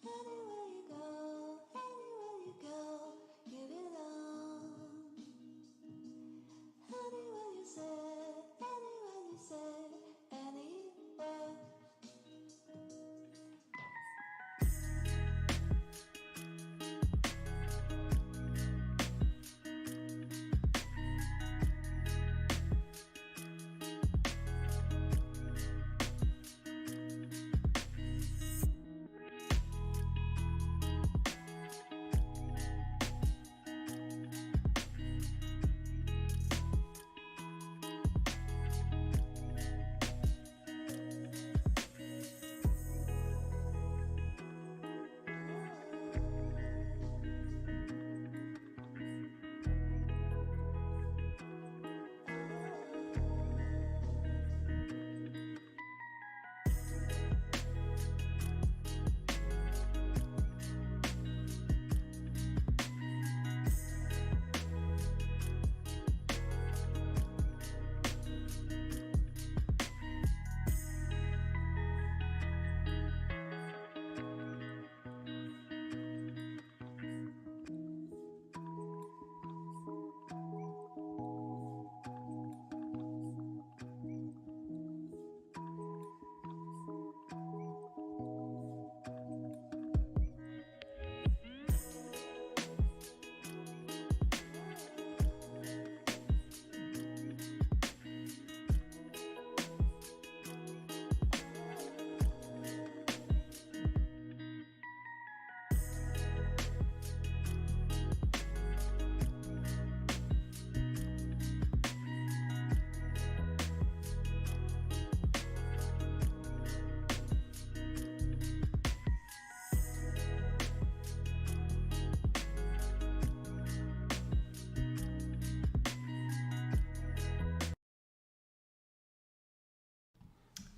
Anywhere you go, you belong. Anywhere you say, anywhere.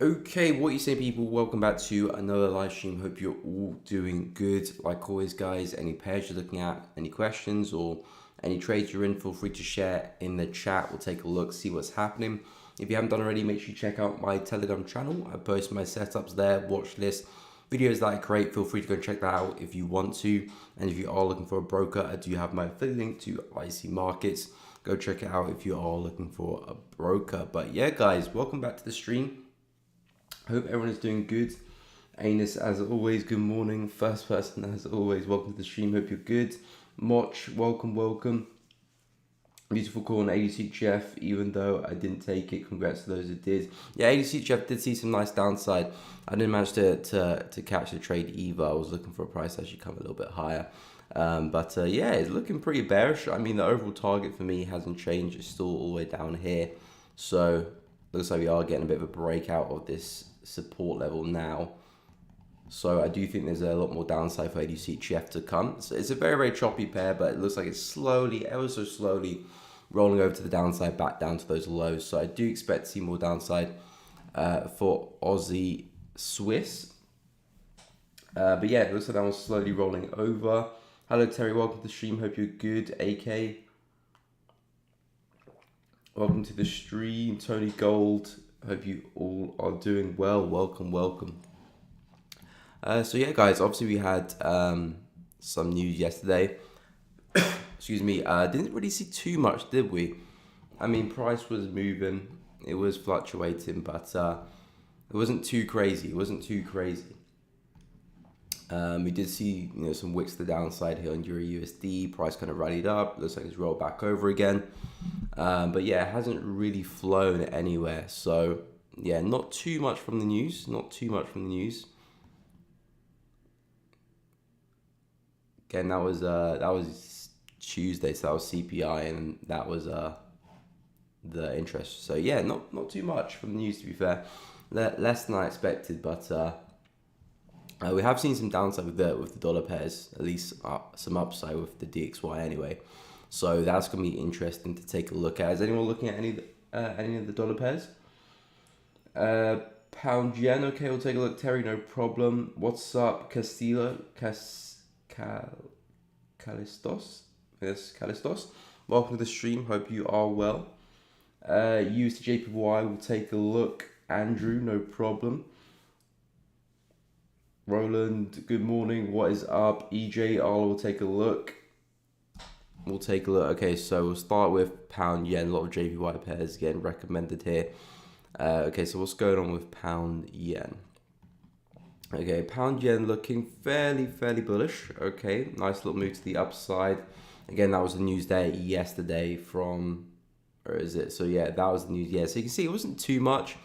Okay, what you say, people? Welcome back to another live stream. Hope you're all doing good. Like always, guys, any pairs you're looking at, any questions or any trades you're in, feel free to share in the chat. We'll take a look, see what's happening. If you haven't done already, make sure you check out my Telegram channel. I post my setups there, watch list, videos that I create. Feel free to go check that out if you want to. And if you are looking for a broker, I do have my affiliate link to IC Markets. Go check it out if you are looking for a broker. But yeah, guys, welcome back to the stream. Hope everyone is doing good. Anus, as always, good morning. First person, as always, welcome to the stream. Hope you're good. Moch, welcome. Beautiful call on ADCGF, even though I didn't take it. Congrats to those who did. Yeah, ADCGF did see some nice downside. I didn't manage to catch the trade either. I was looking for a price that should come a little bit higher. But yeah, it's looking pretty bearish. I mean, the overall target for me hasn't changed. It's still all the way down here. So looks like we are getting a bit of a breakout of this support level now. So I do think there's a lot more downside for ADCGF to come. So it's a very, very choppy pair, but it looks like it's slowly, ever so slowly, rolling over to the downside, back down to those lows. So I do expect to see more downside for Aussie Swiss. But yeah, it looks like that one's slowly rolling over. Hello Terry, welcome to the stream. Hope you're good. AK, welcome to the stream. Tony Gold, hope you all are doing well. Welcome. So yeah, guys, obviously we had some news yesterday. Excuse me. Didn't really see too much, did we? I mean, price was moving, it was fluctuating, but it wasn't too crazy. We did see some wicks to the downside here on Euro USD. Price kind of rallied up. Looks like it's rolled back over again. But yeah, it hasn't really flown anywhere. So yeah, not too much from the news. Not too much from the news. Again, that was Tuesday, so that was CPI, and that was the interest. So yeah, not too much from the news, to be fair. Less than I expected, but we have seen some downside with the dollar pairs, at least some upside with the DXY anyway. So that's gonna be interesting to take a look at. Is anyone looking at any of the dollar pairs? Pound yen, okay, we'll take a look. Terry, no problem. What's up, Castillo? Calistos? Yes, Calistos. Welcome to the stream. Hope you are well. Use the JPY. We'll take a look. Andrew, no problem. Roland, good morning. What is up? EJ, we'll take a look. We'll take a look. Okay, so we'll start with pound yen. A lot of JPY pairs getting recommended here. Okay, so what's going on with pound yen? Okay, pound yen looking fairly bullish. Okay, nice little move to the upside. Again, that was the news there yesterday from, or is it? So yeah, that was the news. Yeah, so you can see it wasn't too much.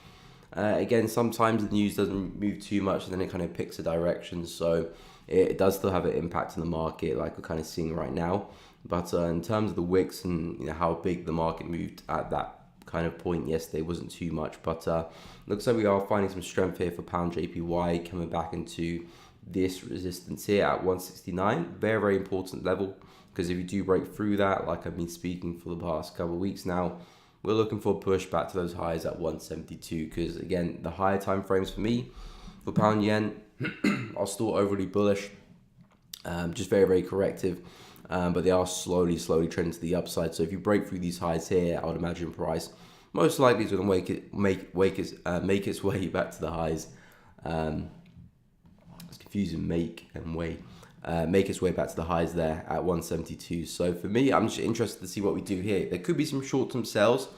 Again, sometimes the news doesn't move too much, and then it kind of picks a direction. So it does still have an impact on the market, like we're kind of seeing right now. But in terms of the wicks and how big the market moved at that kind of point yesterday, wasn't too much. But looks like we are finding some strength here for pound JPY coming back into this resistance here at 169. Very important level, because if you do break through that, like I've been speaking for the past couple of weeks now, we're looking for a push back to those highs at 172. Because again, the higher time frames for me for pound yen are still overly bullish, just very corrective. But they are slowly trending to the upside. So if you break through these highs here, I would imagine price most likely is going to make its way back to the highs. It's confusing, make its way back to the highs there at 172. So for me, I'm just interested to see what we do here. There could be some short-term sells,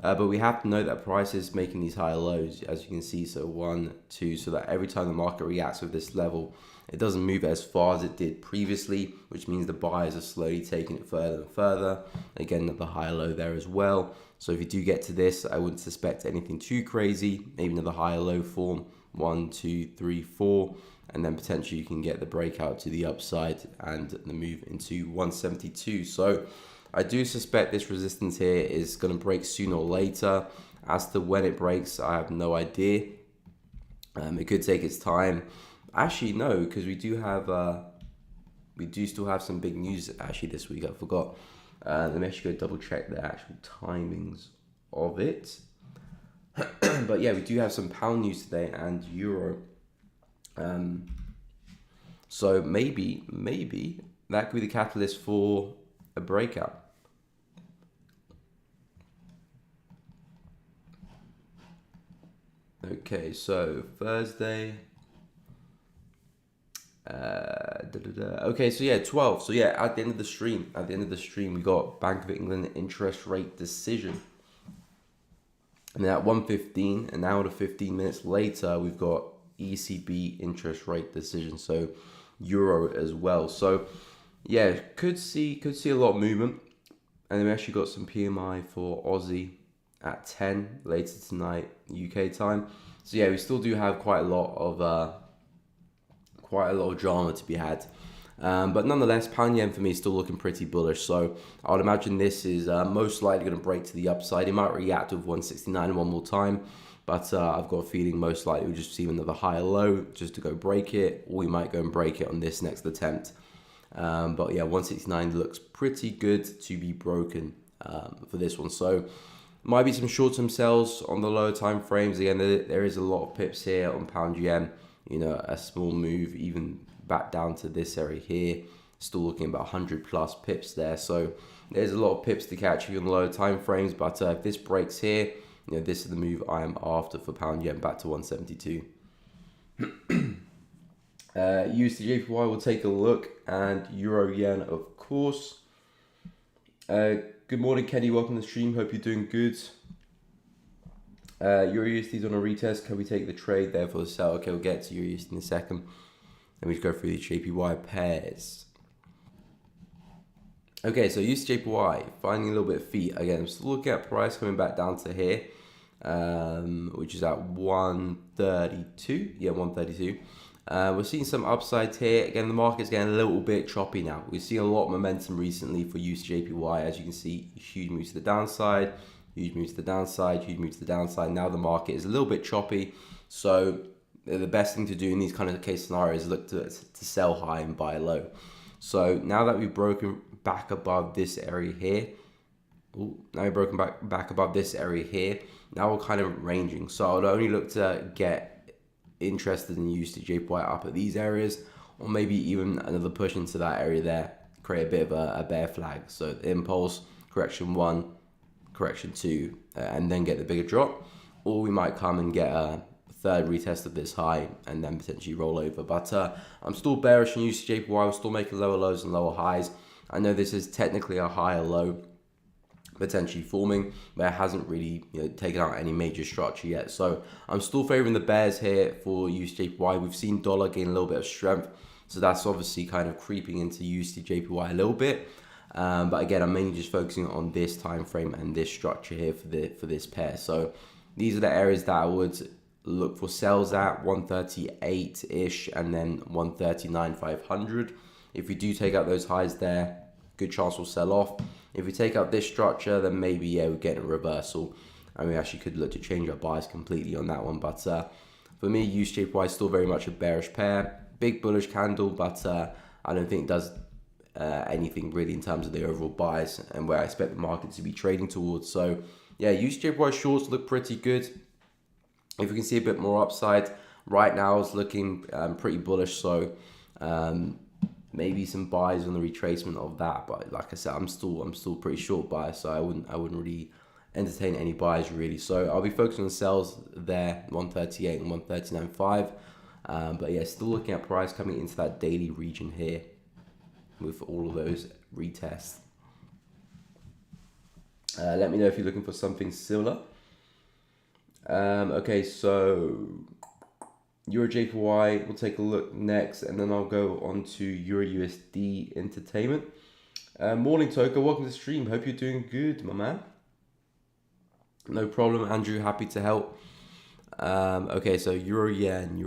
but we have to know that price is making these higher lows, as you can see. So 1, 2, so that every time the market reacts with this level, it doesn't move as far as it did previously, which means the buyers are slowly taking it further and further. Again, the higher low there as well. So if you do get to this, I wouldn't suspect anything too crazy. Maybe another higher low form, 1, 2, 3, 4, and then potentially you can get the breakout to the upside and the move into 172. So I do suspect this resistance here is going to break sooner or later. As to when it breaks, I have no idea. It could take its time. Actually, no, because we do still have some big news actually this week. I forgot. Let me actually go double check the actual timings of it. But yeah, we do have some pound news today and euro. So maybe that could be the catalyst for a breakout. Okay, so Thursday. Okay, so yeah, 12. So yeah, at the end of the stream, we got Bank of England interest rate decision. And then at 1:15, an hour to 15 minutes later, we've got ECB interest rate decision. So euro as well. So yeah, could see a lot of movement. And then we actually got some PMI for Aussie at 10 later tonight, UK time. So yeah, we still do have quite a lot of drama to be had. But nonetheless, pound yen for me is still looking pretty bullish. So I would imagine this is most likely going to break to the upside. It might react with 169 one more time. But I've got a feeling most likely we'll just see another higher low just to go break it. Or we might go and break it on this next attempt. But yeah, 169 looks pretty good to be broken for this one. So might be some short-term sells on the lower time frames. Again, there is a lot of pips here on pound yen. You know, a small move even back down to this area here. Still looking about 100 plus pips there. So there's a lot of pips to catch you on the lower time frames. But if this breaks here, you know, this is the move I am after for pound yen back to 172. USD JPY will take a look, and euro yen, of course. Good morning, Kenny. Welcome to the stream. Hope you're doing good. Euro USD is on a retest. Can we take the trade there for the sell? Okay, we'll get to Euro USD in a second. Let me just go through the JPY pairs. Okay, so USD/JPY finding a little bit of feet again. I'm still looking at price coming back down to here, which is at 132. Yeah, 132. We're seeing some upsides here. Again, the market's getting a little bit choppy now. We've seen a lot of momentum recently for USD/JPY. As you can see, huge moves to the downside, huge moves to the downside, huge moves to the downside. Now the market is a little bit choppy. So the best thing to do in these kind of case scenarios is look to sell high and buy low. So now that we've broken back above this area here, now we've broken back above this area here, now we're kind of ranging. So I would only look to get interested in USD/JPY up at these areas, or maybe even another push into that area there, create a bit of a bear flag. So impulse, correction 1, correction 2, and then get the bigger drop. Or we might come and get a third retest of this high and then potentially roll over. But I'm still bearish on USD/JPY. We're still making lower lows and lower highs. I know this is technically a higher low potentially forming, but it hasn't really taken out any major structure yet. So I'm still favoring the bears here for USD/JPY. We've seen dollar gain a little bit of strength, so that's obviously kind of creeping into USD/JPY a little bit. But again, I'm mainly just focusing on this time frame and this structure here for this pair. So these are the areas that I would look for sells at 138-ish and then 139,500. If we do take out those highs there, good chance we'll sell off. If we take out this structure, then maybe, yeah, we're getting a reversal. And we actually could look to change our bias completely on that one. But for me, USD/JPY is still very much a bearish pair. Big bullish candle, but I don't think it does anything really in terms of the overall bias and where I expect the market to be trading towards. So, yeah, USD/JPY shorts look pretty good. If we can see a bit more upside, right now it's looking pretty bullish. So, maybe some buys on the retracement of that, but like I said, I'm still pretty short bias, so I wouldn't really entertain any buys really. So I'll be focusing on sells there, 138 and 139.5. But yeah, still looking at price coming into that daily region here with all of those retests. Let me know if you're looking for something similar. Okay, so Euro/JPY, we'll take a look next, and then I'll go on to Euro/USD entertainment. Morning, Toka. Welcome to the stream. Hope you're doing good, my man. No problem, Andrew. Happy to help. Okay, so Euro/Yen.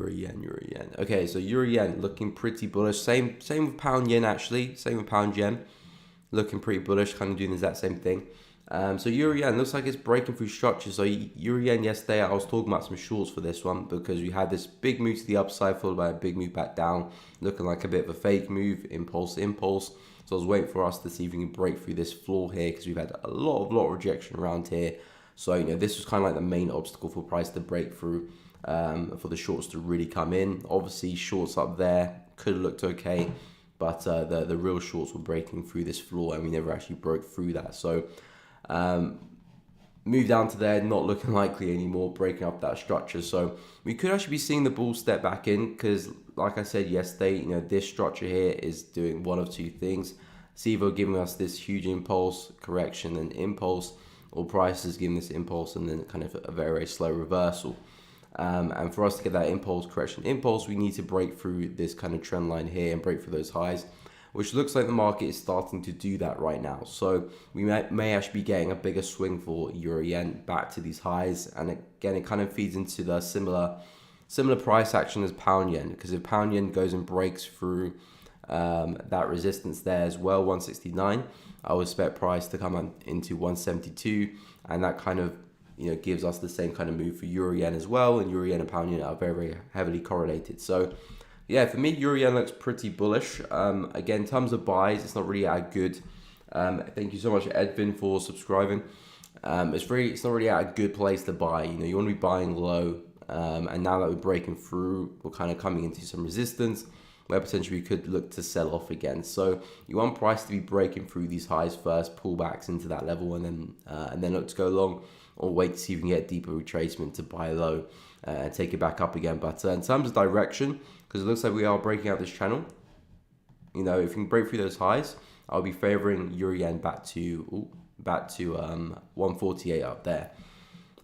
Okay, so Euro/Yen looking pretty bullish. Same with Pound/Yen actually. Same with Pound/Yen. Looking pretty bullish, kind of doing the exact same thing. So Euro/Yen looks like it's breaking through structure. So Euro/Yen yesterday, I was talking about some shorts for this one because we had this big move to the upside followed by a big move back down, looking like a bit of a fake move, impulse. So I was waiting for us to see if we can break through this floor here because we've had a lot of rejection around here. So this was kind of like the main obstacle for price to break through, for the shorts to really come in. Obviously, shorts up there could have looked okay, but the real shorts were breaking through this floor and we never actually broke through that. So move down to there, not looking likely anymore, breaking up that structure. So we could actually be seeing the bull step back in because, like I said yesterday, this structure here is doing one of two things. It's either giving us this huge impulse, correction, and impulse, or price is giving this impulse and then kind of a very, very slow reversal. And for us to get that impulse, correction, impulse, we need to break through this kind of trend line here and break through those highs, which looks like the market is starting to do that right now. So we may actually be getting a bigger swing for Euro/Yen back to these highs. And again, it kind of feeds into the similar price action as Pound/Yen, because if Pound/Yen goes and breaks through that resistance there as well, 169, I would expect price to come into 172, and that kind of gives us the same kind of move for Euro/Yen as well. And Euro/Yen and Pound/Yen are very, very heavily correlated. So yeah, for me, Euro/Yen looks pretty bullish. Again, in terms of buys, it's not really that good. Thank you so much, Edvin, for subscribing. It's not really at a good place to buy. You want to be buying low. And now that we're breaking through, we're kind of coming into some resistance where potentially we could look to sell off again. So you want price to be breaking through these highs first, pullbacks into that level, and then look to go long, or wait to see if we can get deeper retracement to buy low and take it back up again. But in terms of direction, because it looks like we are breaking out this channel, if we can break through those highs, I'll be favoring Euro/Yen back to 148 up there.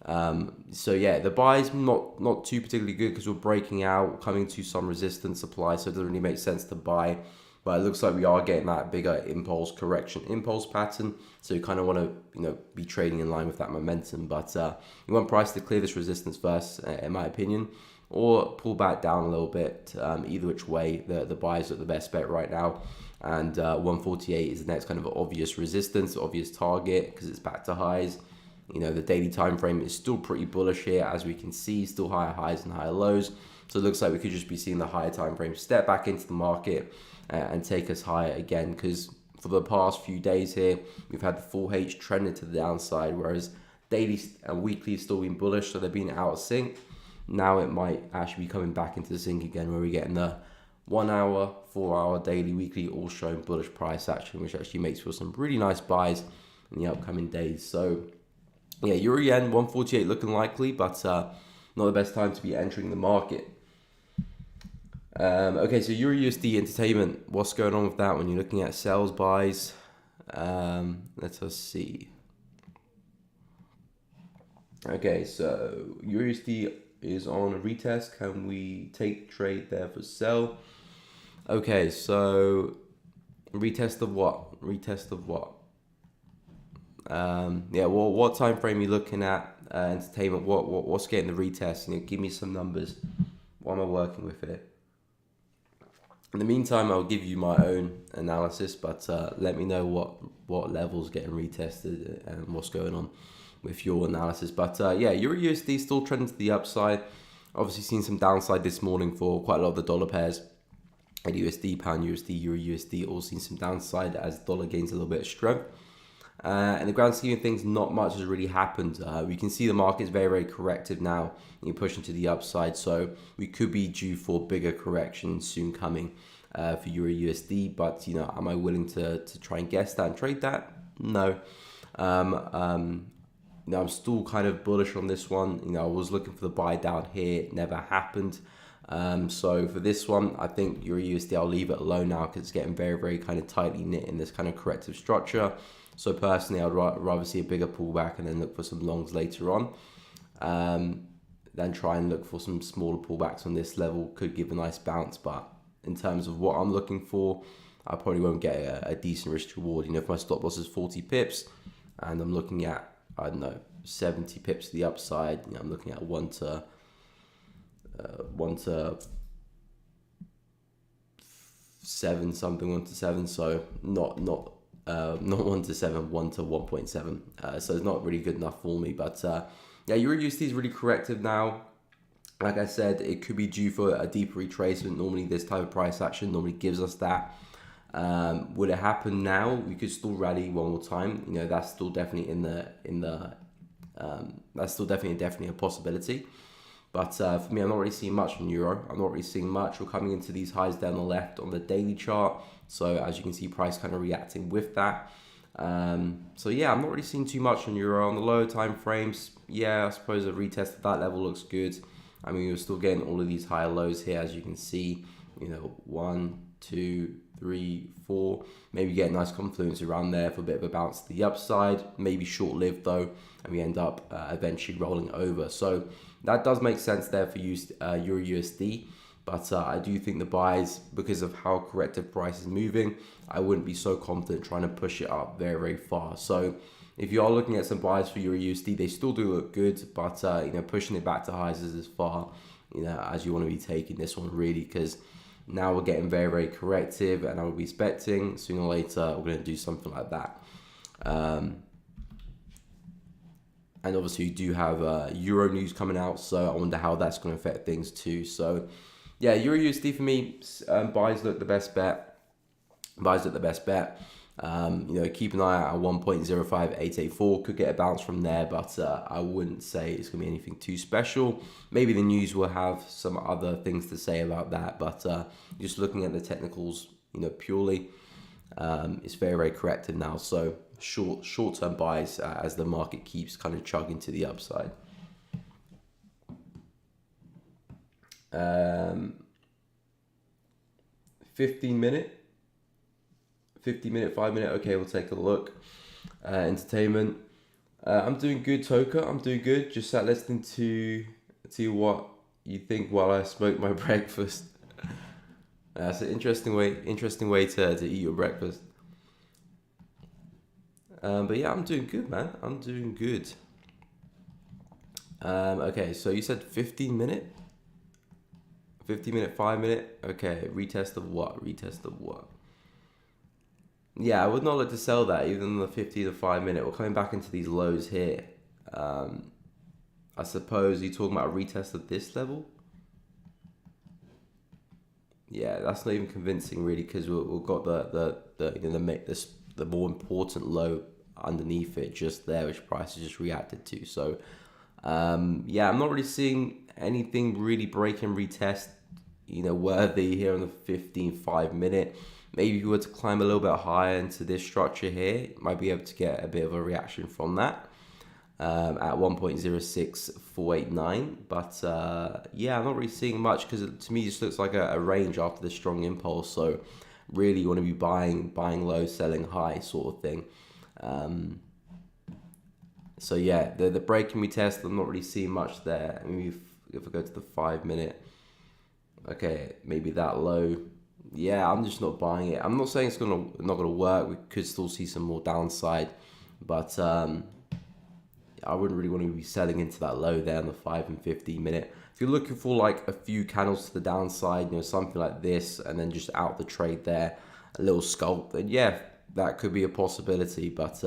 So yeah, the buys not too particularly good because we're breaking out, coming to some resistance supply, so it doesn't really make sense to buy. But it looks like we are getting that bigger impulse pattern. So you kind of want to be trading in line with that momentum. But you want price to clear this resistance first, in my opinion, or pull back down a little bit. Either which way, the buys are the best bet right now. And 148 is the next kind of obvious resistance, obvious target because it's back to highs. The daily time frame is still pretty bullish here, as we can see, still higher highs and higher lows. So it looks like we could just be seeing the higher time frame step back into the market and take us higher again, because for the past few days here, we've had the full H trending to the downside, whereas daily and weekly have still been bullish, so they've been out of sync. Now it might actually be coming back into the sync again, where we're getting the 1 hour, 4 hour, daily, weekly, all showing bullish price action, which actually makes for some really nice buys in the upcoming days. So yeah, Euro Yen 148 looking likely, but not the best time to be entering the market. Okay, so Euro USD entertainment, what's going on with that when you're looking at sales buys? Let us see. Okay, so Euro USD is on a retest. Can we take trade there for sell? Okay, so retest of what? Retest of what? Yeah, well, what time frame are you looking at? Entertainment, what's getting the retest? Give me some numbers. What am I working with here? In the meantime, I'll give you my own analysis, but let me know what levels getting retested and what's going on with your analysis. But yeah, Euro USD still trending to the upside. Obviously seen some downside this morning for quite a lot of the dollar pairs. And USD, Pound USD, Euro USD all seen some downside as dollar gains a little bit of strength. In the grand scheme of things, not much has really happened. We can see the market is very, very corrective now. You're pushing to the upside, so we could be due for bigger correction soon coming for Euro USD. But am I willing to try and guess that and trade that? No. I'm still kind of bullish on this one. I was looking for the buy down here, it never happened. So for this one, I think Euro USD, I'll leave it alone now because it's getting very, very kind of tightly knit in this kind of corrective structure. So personally, I'd rather see a bigger pullback and then look for some longs later on. Then try and look for some smaller pullbacks on this level. Could give a nice bounce, but in terms of what I'm looking for, I probably won't get a decent risk reward. If my stop loss is 40 pips and I'm looking at, 70 pips to the upside, I'm looking at 1 to 7 something, 1 to 7. So not 1 to 7, 1 to 1.7. So it's not really good enough for me. But yeah, Euro USD is really corrective now. Like I said, it could be due for a deeper retracement. Normally, this type of price action normally gives us that. Would it happen now? We could still rally one more time. That's still definitely that's still definitely a possibility. But for me, I'm not really seeing much in Euro. I'm not really seeing much. We're coming into these highs down the left on the daily chart. So as you can see, price kind of reacting with that. So yeah, I'm not really seeing too much on Euro. On the lower time frames, yeah, I suppose a retest at that level looks good. I mean, you're still getting all of these higher lows here, as you can see. 1, 2, 3, 4. Maybe get a nice confluence around there for a bit of a bounce to the upside. Maybe short-lived though, and we end up eventually rolling over. So that does make sense there for Euro USD. But I do think the buys, because of how corrective price is moving, I wouldn't be so confident trying to push it up very, very far. So if you are looking at some buys for Euro USD, they still do look good, but pushing it back to highs is as far as you want to be taking this one, really, because now we're getting very, very corrective, and I would be expecting sooner or later we're going to do something like that. And obviously you do have Euro news coming out, so I wonder how that's going to affect things too. So yeah, Euro USD for me, buys look the best bet. Keep an eye out at 1.05884. Could get a bounce from there, but I wouldn't say it's going to be anything too special. Maybe the news will have some other things to say about that, but just looking at the technicals, purely, it's very, very corrective now. So short-term buys as the market keeps kind of chugging to the upside. 15 minute, 5 minute. Okay, we'll take a look. Entertainment. I'm doing good, Toka. I'm doing good. Just sat listening to what you think while I smoke my breakfast. That's an interesting way to eat your breakfast. But yeah, I'm doing good, man. I'm doing good. Okay, so you said 15 minute, 15 minute, 5 minute. Okay, retest of what? Retest of what? Yeah, I would not like to sell that even in the 50 to 5 minute. We're coming back into these lows here. Um, I suppose you're talking about a retest of this level. Yeah, that's not even convincing really because we've got the more important low underneath it just there, which price has just reacted to. So yeah, I'm not really seeing anything really break and retest, worthy here on the 15 5 minute. Maybe if you were to climb a little bit higher into this structure here, might be able to get a bit of a reaction from that at 1.06489. But yeah, I'm not really seeing much because to me it just looks like a range after the strong impulse. So really you want to be buying low, selling high sort of thing. So yeah, the break and retest, I'm not really seeing much there. I mean, if I go to the 5 minute, okay, maybe that low. Yeah, I'm just not buying it. I'm not saying it's not gonna work. We could still see some more downside, but I wouldn't really want to be selling into that low there on the 5 and 15 minute. If you're looking for like a few candles to the downside, something like this, and then just out the trade there, a little scalp, then yeah, that could be a possibility. But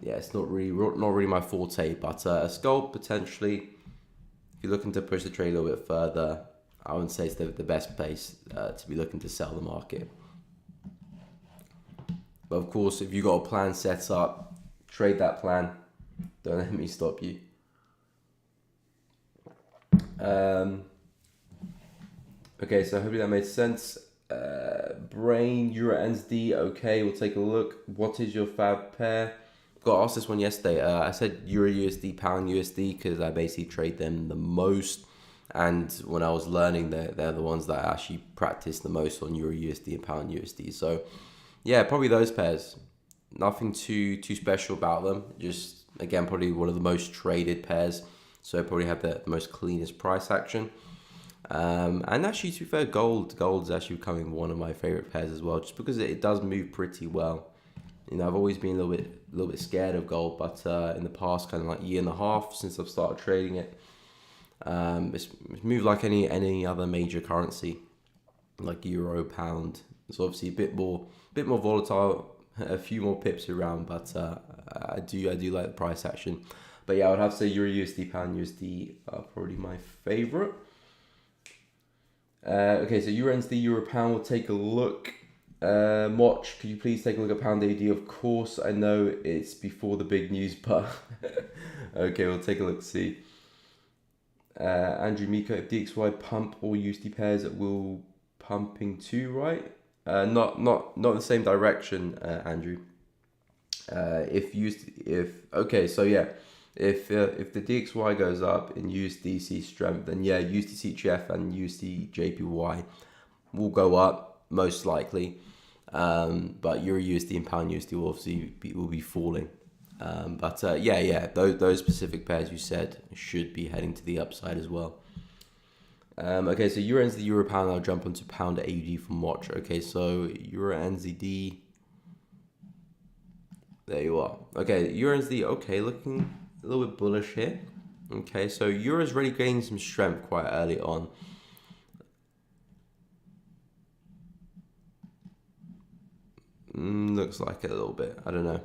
yeah, it's not really my forte. But a scalp potentially. If you're looking to push the trade a little bit further, I wouldn't say it's the best place to be looking to sell the market. But of course, if you got a plan set up, trade that plan. Don't let me stop you. Okay, so hopefully that made sense. Brain, Euro NZD. Okay, we'll take a look. What is your fab pair? Got asked this one yesterday. I said Euro USD, Pound USD because I basically trade them the most. And when I was learning, they're the ones that I actually practice the most on Euro USD and Pound USD. So yeah, probably those pairs. Nothing too special about them. Just again, probably one of the most traded pairs. So probably have the most cleanest price action. And actually, to be fair, gold's actually becoming one of my favorite pairs as well, just because it does move pretty well. I've always been a little bit scared of gold, but in the past kind of like year and a half since I've started trading it, it's moved like any other major currency, like euro, pound. It's obviously a bit more volatile, a few more pips around, but I do like the price action. But yeah, I would have to say Euro USD, Pound USD are probably my favorite. Okay, so Euro NZD, Euro Pound, we'll take a look. Moch, could you please take a look at Pound AD? Of course, I know it's before the big news, but okay, we'll take a look to see. Andrew, Miko, if DXY pump all USD pairs, it will pumping too, right? Not the same direction, Andrew. Okay, so yeah, if the DXY goes up in USDC strength, then yeah, USDCHF and USDJPY will go up most likely. But Euro USD and Pound USD will obviously will be falling. But yeah, those specific pairs you said should be heading to the upside as well. Okay, so Euro NZD, Euro Pound, I'll jump onto Pound AUD from Watch. Okay, so Euro NZD, there you are. Okay, Euro NZD, okay, looking a little bit bullish here. Okay, so Euro's really gaining some strength quite early on. Looks like it a little bit, I don't know.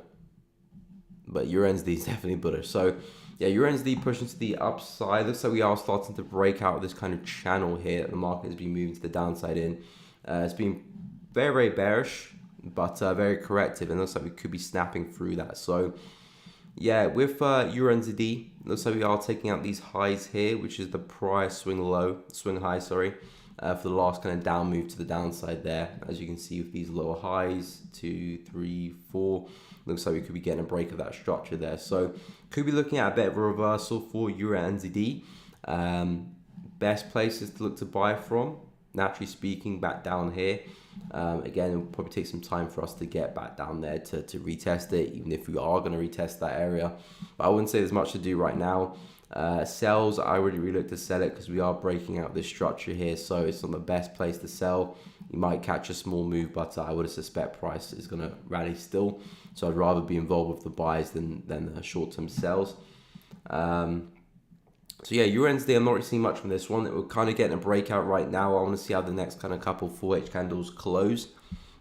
But Euro NZD is definitely bullish. So yeah, Euro NZD pushing to the upside. Looks like we are starting to break out of this kind of channel here that the market has been moving to the downside in. It's been very, very bearish, but very corrective, and looks like we could be snapping through that. So yeah, with Euro NZD, looks like we are taking out these highs here, which is the prior swing high, sorry, for the last kind of down move to the downside there. As you can see with these lower highs, 2, 3, 4, looks like we could be getting a break of that structure there. So could be looking at a bit of a reversal for Euro NZD. Best places to look to buy from, naturally speaking, back down here. Again, it'll probably take some time for us to get back down there to retest it, even if we are going to retest that area. But I wouldn't say there's much to do right now. Sells, I would really look to sell it because we are breaking out this structure here, so it's not the best place to sell. You might catch a small move, but I would suspect price is going to rally still. So I'd rather be involved with the buys than the short-term sells. So yeah, USD, I'm not really seeing much from this one. We're kind of getting a breakout right now. I want to see how the next kind of couple 4H candles close.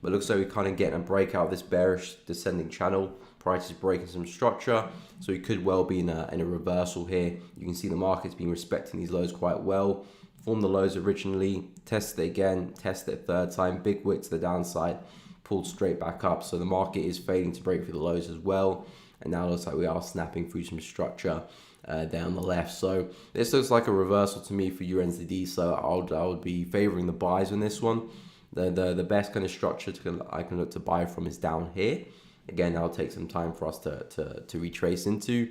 But it looks like we're kind of getting a breakout of this bearish descending channel. Price is breaking some structure, so we could well be in a reversal here. You can see the market's been respecting these lows quite well. Formed the lows originally, tested it again, tested it third time, big wick to the downside, pulled straight back up. So the market is failing to break through the lows as well. And now it looks like we are snapping through some structure there on the left. So this looks like a reversal to me for USD. So I would be favoring the buys on this one. The best kind of structure I can look to buy from is down here. Again, that'll take some time for us to retrace into.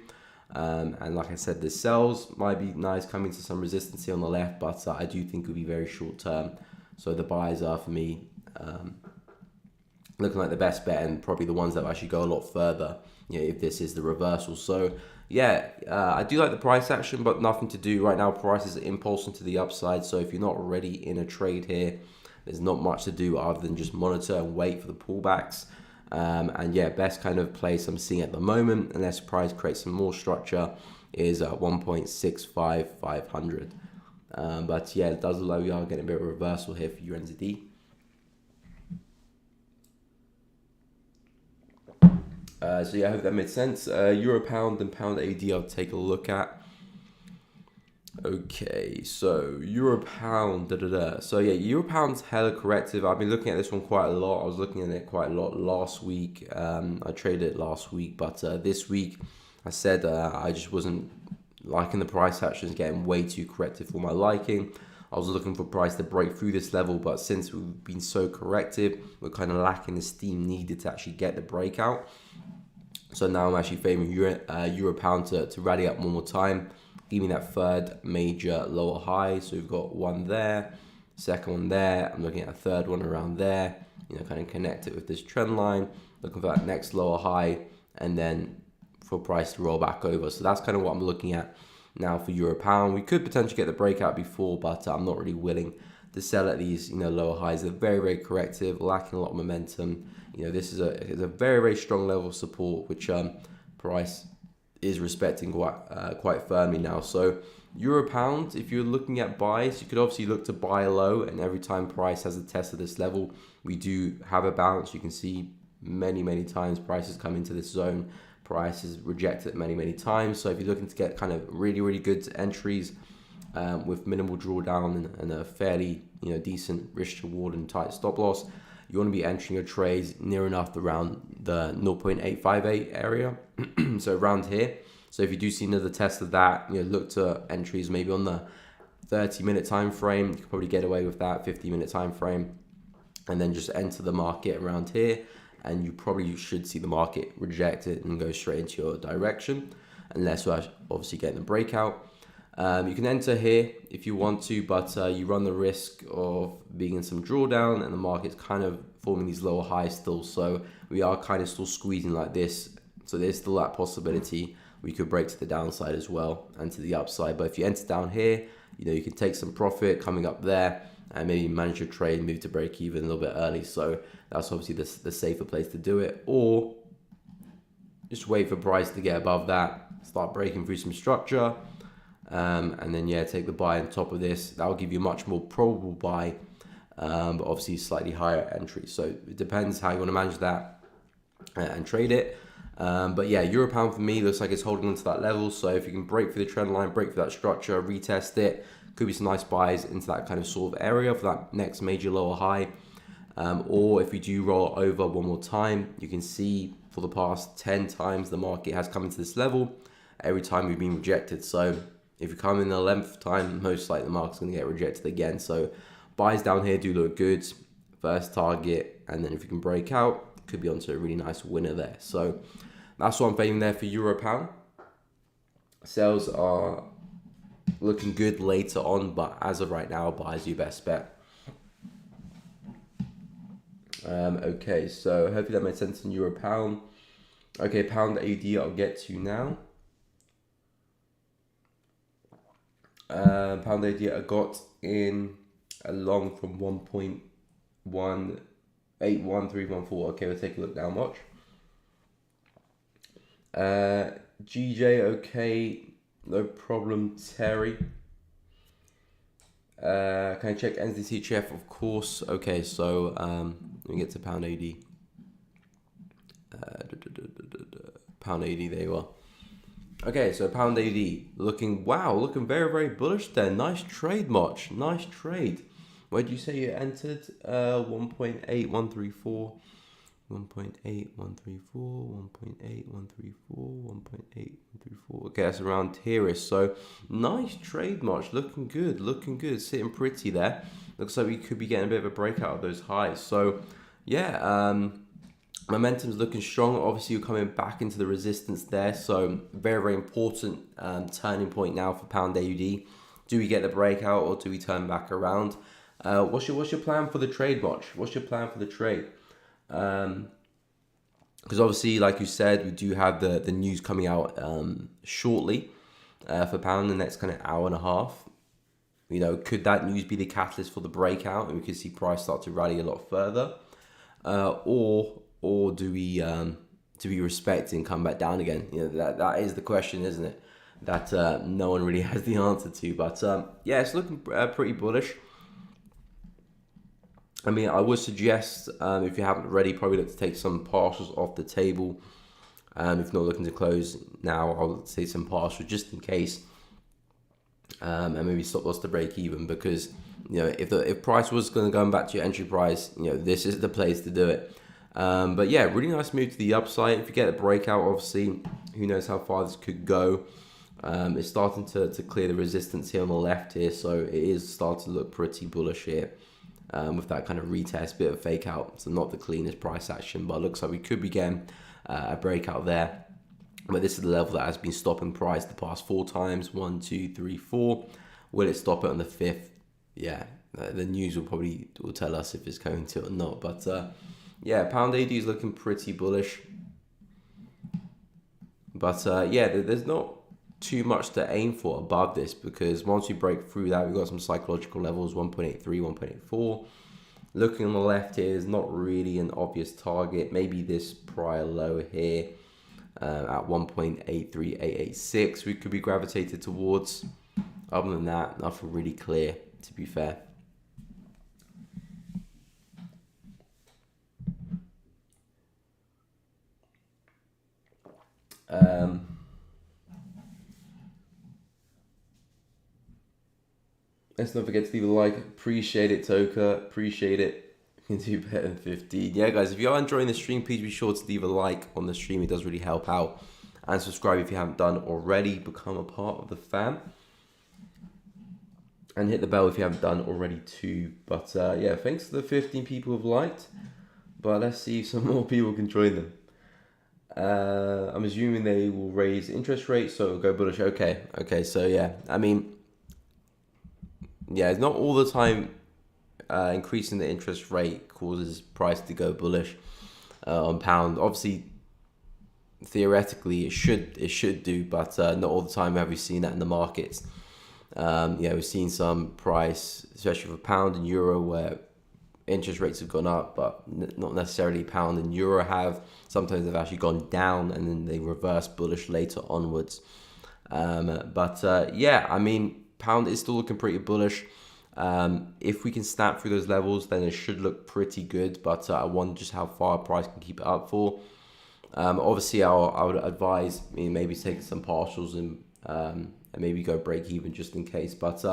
And like I said, the sells might be nice coming to some resistance here on the left, but I do think it'll be very short term. So the buys are, for me, looking like the best bet, and probably the ones that will actually go a lot further, if this is the reversal. So yeah, I do like the price action, but nothing to do right now. Price is impulsing to the upside. So if you're not already in a trade here, there's not much to do other than just monitor and wait for the pullbacks. And yeah, best kind of place I'm seeing at the moment, unless price creates some more structure, is 1.65500. But yeah, it does look like we are getting a bit of a reversal here for USD. So yeah, I hope that made sense. Euro pound and pound AD I'll take a look at. Okay, so Euro pound, So yeah, Euro pound's hella corrective. I've been looking at this one quite a lot. I was looking at it quite a lot last week. I traded it last week, but this week I said I just wasn't liking the price action. It's getting way too corrective for my liking. I was looking for price to break through this level, but since we've been so corrective, we're kind of lacking the steam needed to actually get the breakout. So now I'm actually favoring Euro pound to rally up one more time. Give me that third major lower high. So we've got one there, second one there. I'm looking at a third one around there, kind of connect it with this trend line, looking for that next lower high, and then for price to roll back over. So that's kind of what I'm looking at now for Euro pound. We could potentially get the breakout before, but I'm not really willing to sell at these lower highs. They're very, very corrective, lacking a lot of momentum. This is a very, very strong level of support, which price is respecting quite firmly now. So Euro pound, if you're looking at buys, you could obviously look to buy low, and every time price has a test of this level, we do have a bounce. You can see many times prices come into this zone, price is rejected many times. So if you're looking to get kind of really good entries with minimal drawdown and a fairly decent risk to reward and tight stop loss, you want to be entering your trades near enough around the 0.858 area. So around here. So if you do see another test of that, look to entries maybe on the 30-minute time frame. You can probably get away with that 50-minute time frame, and then just enter the market around here, and you probably should see the market reject it and go straight into your direction, unless we're obviously getting the breakout. You can enter here if you want to, but you run the risk of being in some drawdown, and the market's kind of forming these lower highs still. So we are kind of still squeezing like this. So there's still that possibility we could break to the downside as well and to the upside. But if you enter down here, you can take some profit coming up there and maybe manage your trade, move to break even a little bit early. So that's obviously the safer place to do it. Or just wait for price to get above that, start breaking through some structure, and then take the buy on top of this. That will give you a much more probable buy, but obviously slightly higher entry. So it depends how you want to manage that and trade it. But yeah, Euro pound for me looks like it's holding on to that level. So if you can break through the trend line, break through that structure, retest it, could be some nice buys into that kind of sort of area for that next major lower high. Or if we do roll over one more time, you can see for the past 10 times the market has come into this level. Every time we've been rejected. So if you come in the 11th time, most likely the market's going to get rejected again. So buys down here do look good. First target, and then if you can break out, could be onto a really nice winner there. So that's what I'm favoring there for Euro pound. Sales are looking good later on, but as of right now, buys your best bet. Okay, so hopefully that made sense in euro pound. Okay, pound AD I'll get to now. Pound AD I got in along from 1.1811314. Okay, we'll take a look now. Watch. GJ, okay, no problem. Terry. Can I check NZCHF? Of course. Okay, so let me get to pound AD. Pound AD, there you are. Okay, so pound AD looking very, very bullish there. Nice trade, March. Nice trade. Where did you say you entered? 1.8134. 1.8134, 1.8134, 1.8134. Okay, that's around here. So nice trade, March. Looking good, sitting pretty there. Looks like we could be getting a bit of a breakout of those highs. So yeah, momentum's looking strong. Obviously, you're coming back into the resistance there. So very, very important turning point now for pound AUD. Do we get the breakout or do we turn back around? What's your plan for the trade, March? What's your plan for the trade? Because obviously, like you said, we do have the news coming out shortly for pound in the next kind of hour and a half. You know, could that news be the catalyst for the breakout and we could see price start to rally a lot further, or do we respect and come back down again? You know, that is the question, isn't it? That no one really has the answer to. But yeah, it's looking pretty bullish. I mean, I would suggest, if you haven't already, probably look to take some partials off the table. If not looking to close now, I'll say some partials just in case. And maybe stop loss to break even, because, you know, if price was going to go back to your entry price, you know, this is the place to do it. But yeah, really nice move to the upside. If you get a breakout, obviously, who knows how far this could go. It's starting to clear the resistance here on the left here, so it is starting to look pretty bullish here. With that kind of retest, bit of fake out, so not the cleanest price action, but it looks like we could be getting a breakout there. But this is the level that has been stopping price the past 4 times. 1, 2, 3, 4. Will it stop it on the 5th? Yeah, the news will tell us if it's going to or not. But yeah, pound AD is looking pretty bullish. But yeah, there's not too much to aim for above this, because once we break through that, we've got some psychological levels, 1.83, 1.84. Looking on the left here is not really an obvious target. Maybe this prior low here at 1.83886 we could be gravitated towards. Other than that, nothing really clear, to be fair. Let's not forget to leave a like. Appreciate it, Toka. Appreciate it. You can do better than 15. Yeah, guys, if you are enjoying the stream, please be sure to leave a like on the stream. It does really help out. And subscribe if you haven't done already. Become a part of the fam. And hit the bell if you haven't done already too. But yeah, thanks to the 15 people who've liked. But let's see if some more people can join them. I'm assuming they will raise interest rates, so it'll go bullish. Okay, so yeah, I mean, yeah, it's not all the time increasing the interest rate causes price to go bullish on pound. Obviously, theoretically, it should do, but not all the time have we seen that in the markets. Yeah, we've seen some price, especially for pound and euro, where interest rates have gone up, but not necessarily pound and euro have. Sometimes they've actually gone down and then they reverse bullish later onwards. But yeah, I mean, pound is still looking pretty bullish. If we can snap through those levels, then it should look pretty good. But I wonder just how far price can keep it up for. Obviously, I would advise maybe taking some partials and maybe go break even just in case. But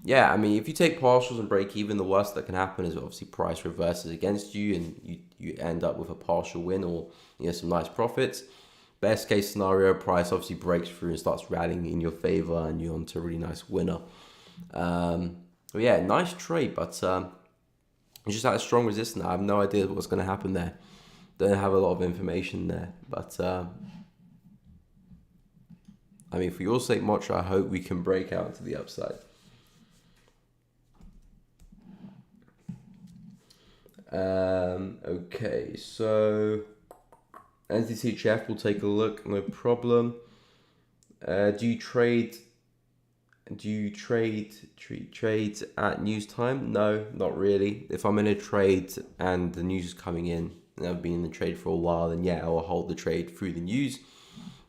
yeah, I mean, if you take partials and break even, the worst that can happen is obviously price reverses against you and you end up with a partial win or some nice profits. Best case scenario, price obviously breaks through and starts rallying in your favor and you're onto a really nice winner. But yeah, nice trade, but it's just at a strong resistance. I have no idea what's going to happen there. Don't have a lot of information there, but I mean, for your sake, Mocha, I hope we can break out to the upside. Okay, so NZCHF, we'll take a look, no problem. Do you trade trades at news time? No, not really. If I'm in a trade and the news is coming in and I've been in the trade for a while, then yeah, I'll hold the trade through the news.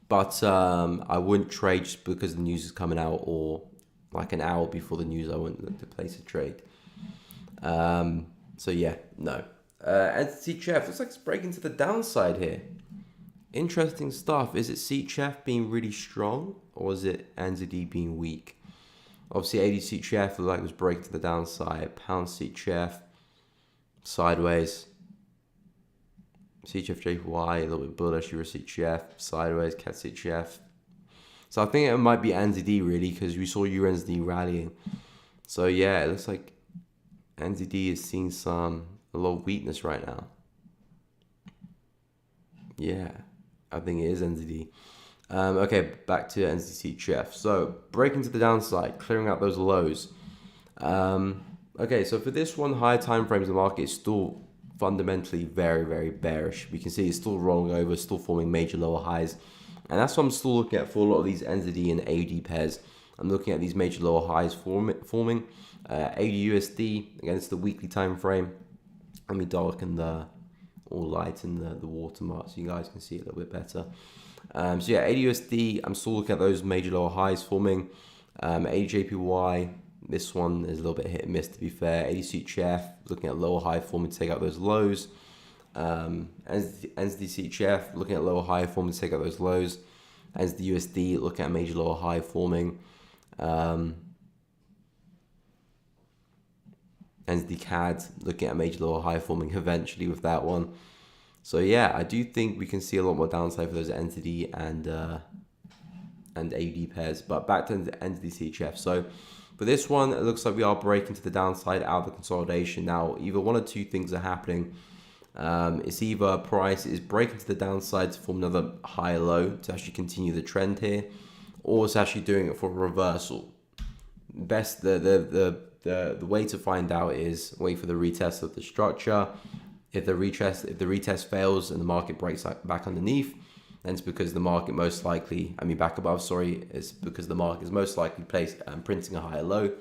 But I wouldn't trade just because the news is coming out, or like an hour before the news, I wouldn't look to place a trade. So yeah, no. Entity Chef, looks like it's breaking to the downside here. Interesting stuff. Is it CHF being really strong, or is it NZD being weak? Obviously, AD CHF looked like it was breaking to the downside. Pound CHF, sideways. CHF JPY, a little bit bullish. Euro CHF, sideways. CAD CHF. So I think it might be NZD really, because we saw Euro NZD rallying. So yeah, it looks like NZD is seeing a lot of weakness right now. Yeah, I think it is NZD. Okay, back to NZCHF. So breaking to the downside, clearing out those lows. Okay, so for this one, higher time frames, the market is still fundamentally very, very bearish. We can see it's still rolling over, still forming major lower highs. And that's what I'm still looking at for a lot of these NZD and AUD pairs. I'm looking at these major lower highs forming. AUD/USD against the weekly time frame. Let me darken or lighten the watermark so you guys can see it a little bit better. So yeah, AUD/USD, I'm still looking at those major lower highs forming. AUD/JPY, this one is a little bit hit and miss to be fair. AUD/CHF, looking at lower high forming to take out those lows. NZD/CHF, looking at lower high forming to take out those lows. NZD/USD, looking at major lower high forming. NZD/CAD, looking at major lower high forming eventually with that one. So yeah, I do think we can see a lot more downside for those NZD and AUD pairs. But back to NZD/CHF. So for this one, it looks like we are breaking to the downside out of the consolidation. Now, either one or two things are happening. It's either price is breaking to the downside to form another higher low to actually continue the trend here, or it's actually doing it for a reversal. Best the way to find out is wait for the retest of the structure. If the retest fails and the market breaks back underneath, then it's because the market most likely, back above, sorry, it's because the market is most likely printing a higher low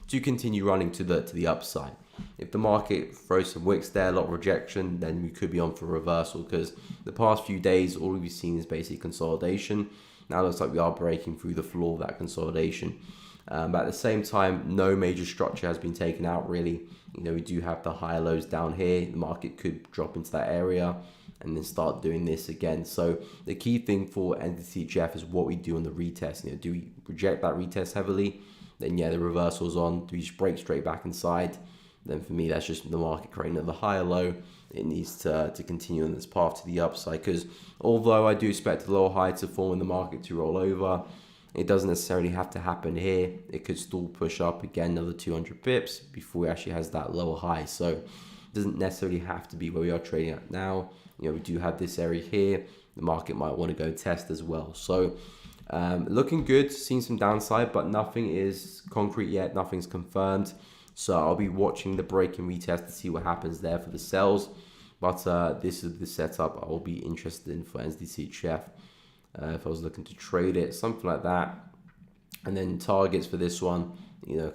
to continue running to the upside. If the market throws some wicks there, a lot of rejection, then we could be on for a reversal, because the past few days, all we've seen is basically consolidation. Now it looks like we are breaking through the floor of that consolidation. But at the same time, no major structure has been taken out really. We do have the higher lows down here. The market could drop into that area and then start doing this again. So the key thing for NZCHF is what we do on the retest. Do we reject that retest heavily? Then yeah, the reversal's on. Do we just break straight back inside? Then for me, that's just the market creating another higher low. It needs to continue on this path to the upside, because although I do expect the lower high to form in the market to roll over, it doesn't necessarily have to happen here. It could still push up again another 200 pips before it actually has that lower high. So it doesn't necessarily have to be where we are trading at now. We do have this area here. The market might want to go test as well. So looking good, seeing some downside, but nothing is concrete yet. Nothing's confirmed. So I'll be watching the break and retest to see what happens there for the sells. But this is the setup I'll be interested in for NZCHF. If I was looking to trade it, something like that. And then targets for this one,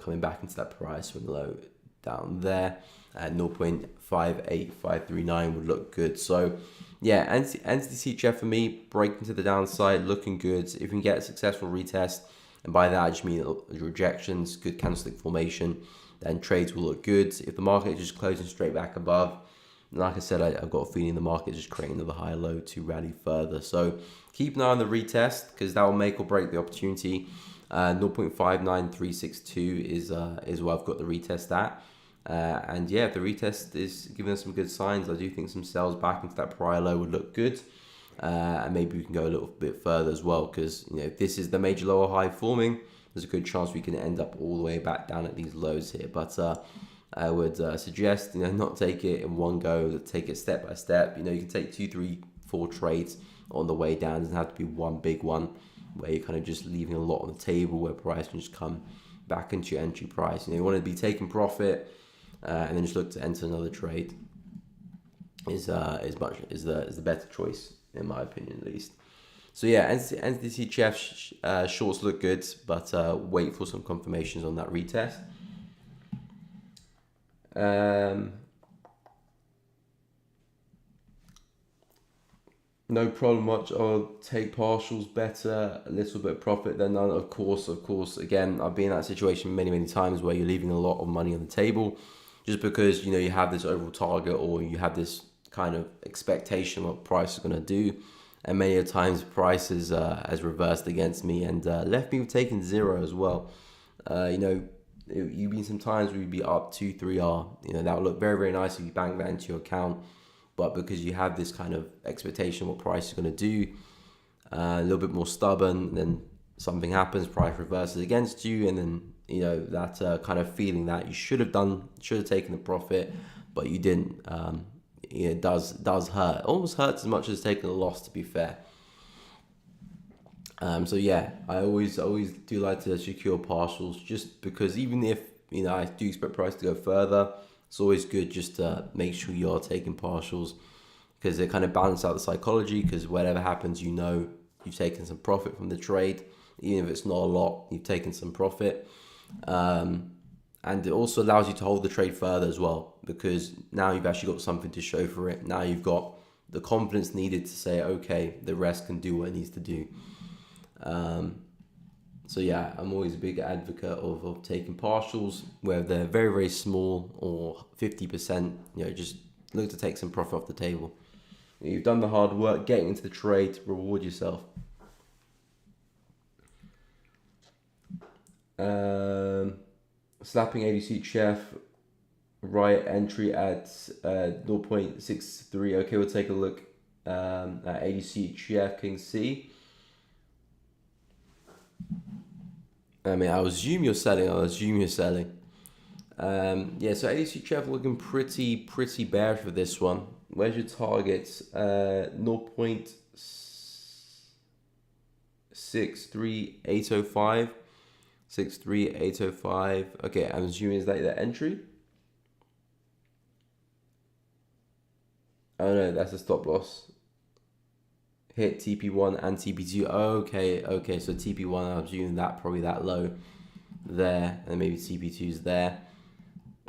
coming back into that price from the low down there at 0.58539 would look good. So yeah, NZCHF for me, breaking to the downside, looking good. If we can get a successful retest, and by that I just mean rejections, good candlestick formation, then trades will look good. If the market is just closing straight back above, like I said, I've got a feeling the market is just creating another higher low to rally further. So keep an eye on the retest, because that will make or break the opportunity. 0.59362 is where I've got the retest at. And yeah, if the retest is giving us some good signs, I do think some sells back into that prior low would look good. And maybe we can go a little bit further as well, because if this is the major lower high forming, there's a good chance we can end up all the way back down at these lows here. But I would suggest not take it in one go, take it step by step. You can take 2, 3, 4 trades on the way down. It doesn't have to be one big one where you're kind of just leaving a lot on the table, where price can just come back into your entry price. You want to be taking profit and then just look to enter another trade. is the better choice in my opinion, at least. So yeah, NDCHF shorts look good, but wait for some confirmations on that retest. No problem much. I'll take partials better, a little bit of profit than none. Of course. Again, I've been in that situation many times where you're leaving a lot of money on the table just because you have this overall target or you have this kind of expectation what price is going to do, and many of times price has reversed against me and left me with taking zero as well. You've been some times where you'd be up 2-3R. That would look very nice if you bank that into your account. But because you have this kind of expectation what price is going to do, a little bit more stubborn, then something happens, price reverses against you, and then that kind of feeling that you should have taken the profit, but you didn't. It does hurt. It almost hurts as much as taking a loss, to be fair. So yeah, I always do like to secure partials, just because even if I do expect price to go further, it's always good just to make sure you're taking partials, because they kind of balance out the psychology, because whatever happens, you've taken some profit from the trade. Even if it's not a lot, you've taken some profit. And it also allows you to hold the trade further as well, because now you've actually got something to show for it. Now you've got the confidence needed to say, okay, the rest can do what it needs to do. So yeah, I'm always a big advocate of taking partials, whether they're very small or 50%. Just look to take some profit off the table. You've done the hard work, getting into the trade, reward yourself. Slapping ADC Chef, right entry at 0.63. Okay, we'll take a look at ADC Chef King C. I assume you're selling. Yeah, so ADC Chef looking pretty bearish for this one. Where's your targets? 0.63805. 63805. Okay, I'm assuming is that the entry? Oh no, that's a stop loss. Hit TP1 and TP2. Okay, so TP1, I'm assuming that probably that low there, and maybe TP2 is there.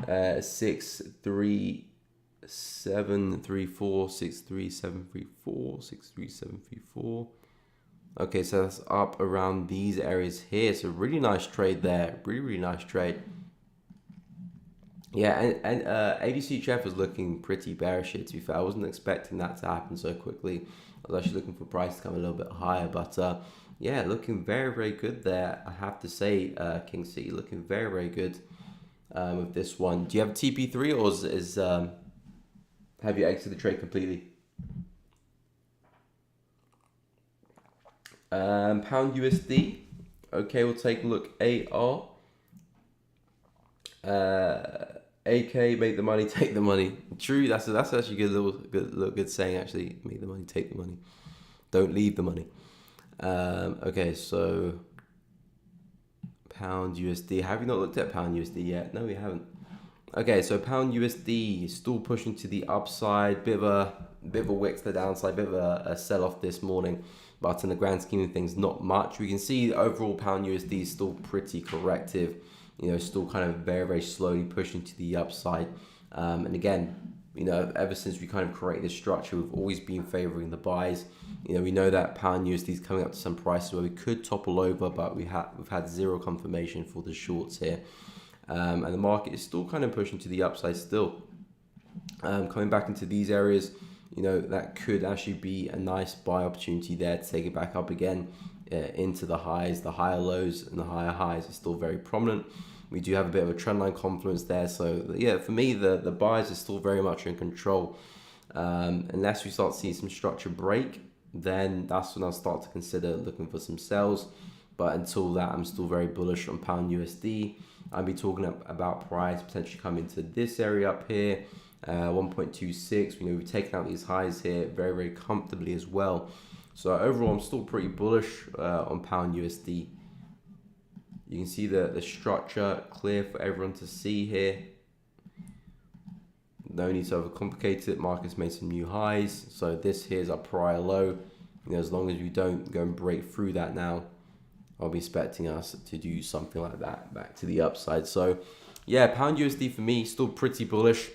63734, 63734, 63734. Okay, so that's up around these areas here. So really nice trade there. Really nice trade. Yeah, and ADC Chef was looking pretty bearish here, to be fair. I wasn't expecting that to happen so quickly. I was actually looking for price to come a little bit higher. But yeah, looking very good there, I have to say, King C. Looking very good with this one. Do you have TP3 or have you exited the trade completely? Pound USD. Okay, we'll take a look. AR. AK, make the money, take the money. True, that's actually a good saying. Actually, make the money, take the money. Don't leave the money. Okay, so Pound USD. Have you not looked at Pound USD yet? No, we haven't. Okay, so Pound USD still pushing to the upside. Bit of a wick to the downside. Bit of a sell off this morning. But in the grand scheme of things, not much. We can see overall Pound USD is still pretty corrective. Still kind of very slowly pushing to the upside. And again, ever since we kind of created this structure, we've always been favoring the buys. We know that Pound USD is coming up to some prices where we could topple over, but we've had zero confirmation for the shorts here. And the market is still kind of pushing to the upside still. Coming back into these areas, that could actually be a nice buy opportunity there to take it back up again into the highs. The higher lows and the higher highs are still very prominent. We do have a bit of a trendline confluence there. So yeah, for me, the buys are still very much in control. Unless we start seeing some structure break, then that's when I'll start to consider looking for some sells. But until that, I'm still very bullish on Pound USD. I'll be talking about price potentially coming to this area up here. 1.26. We've taken out these highs here very comfortably as well. So overall, I'm still pretty bullish on Pound USD. You can see the structure clear for everyone to see here. no need to overcomplicate it. Market's made some new highs, so this here's our prior low. As long as we don't go and break through that now, I'll be expecting us to do something like that back to the upside. So yeah, pound USD for me still pretty bullish.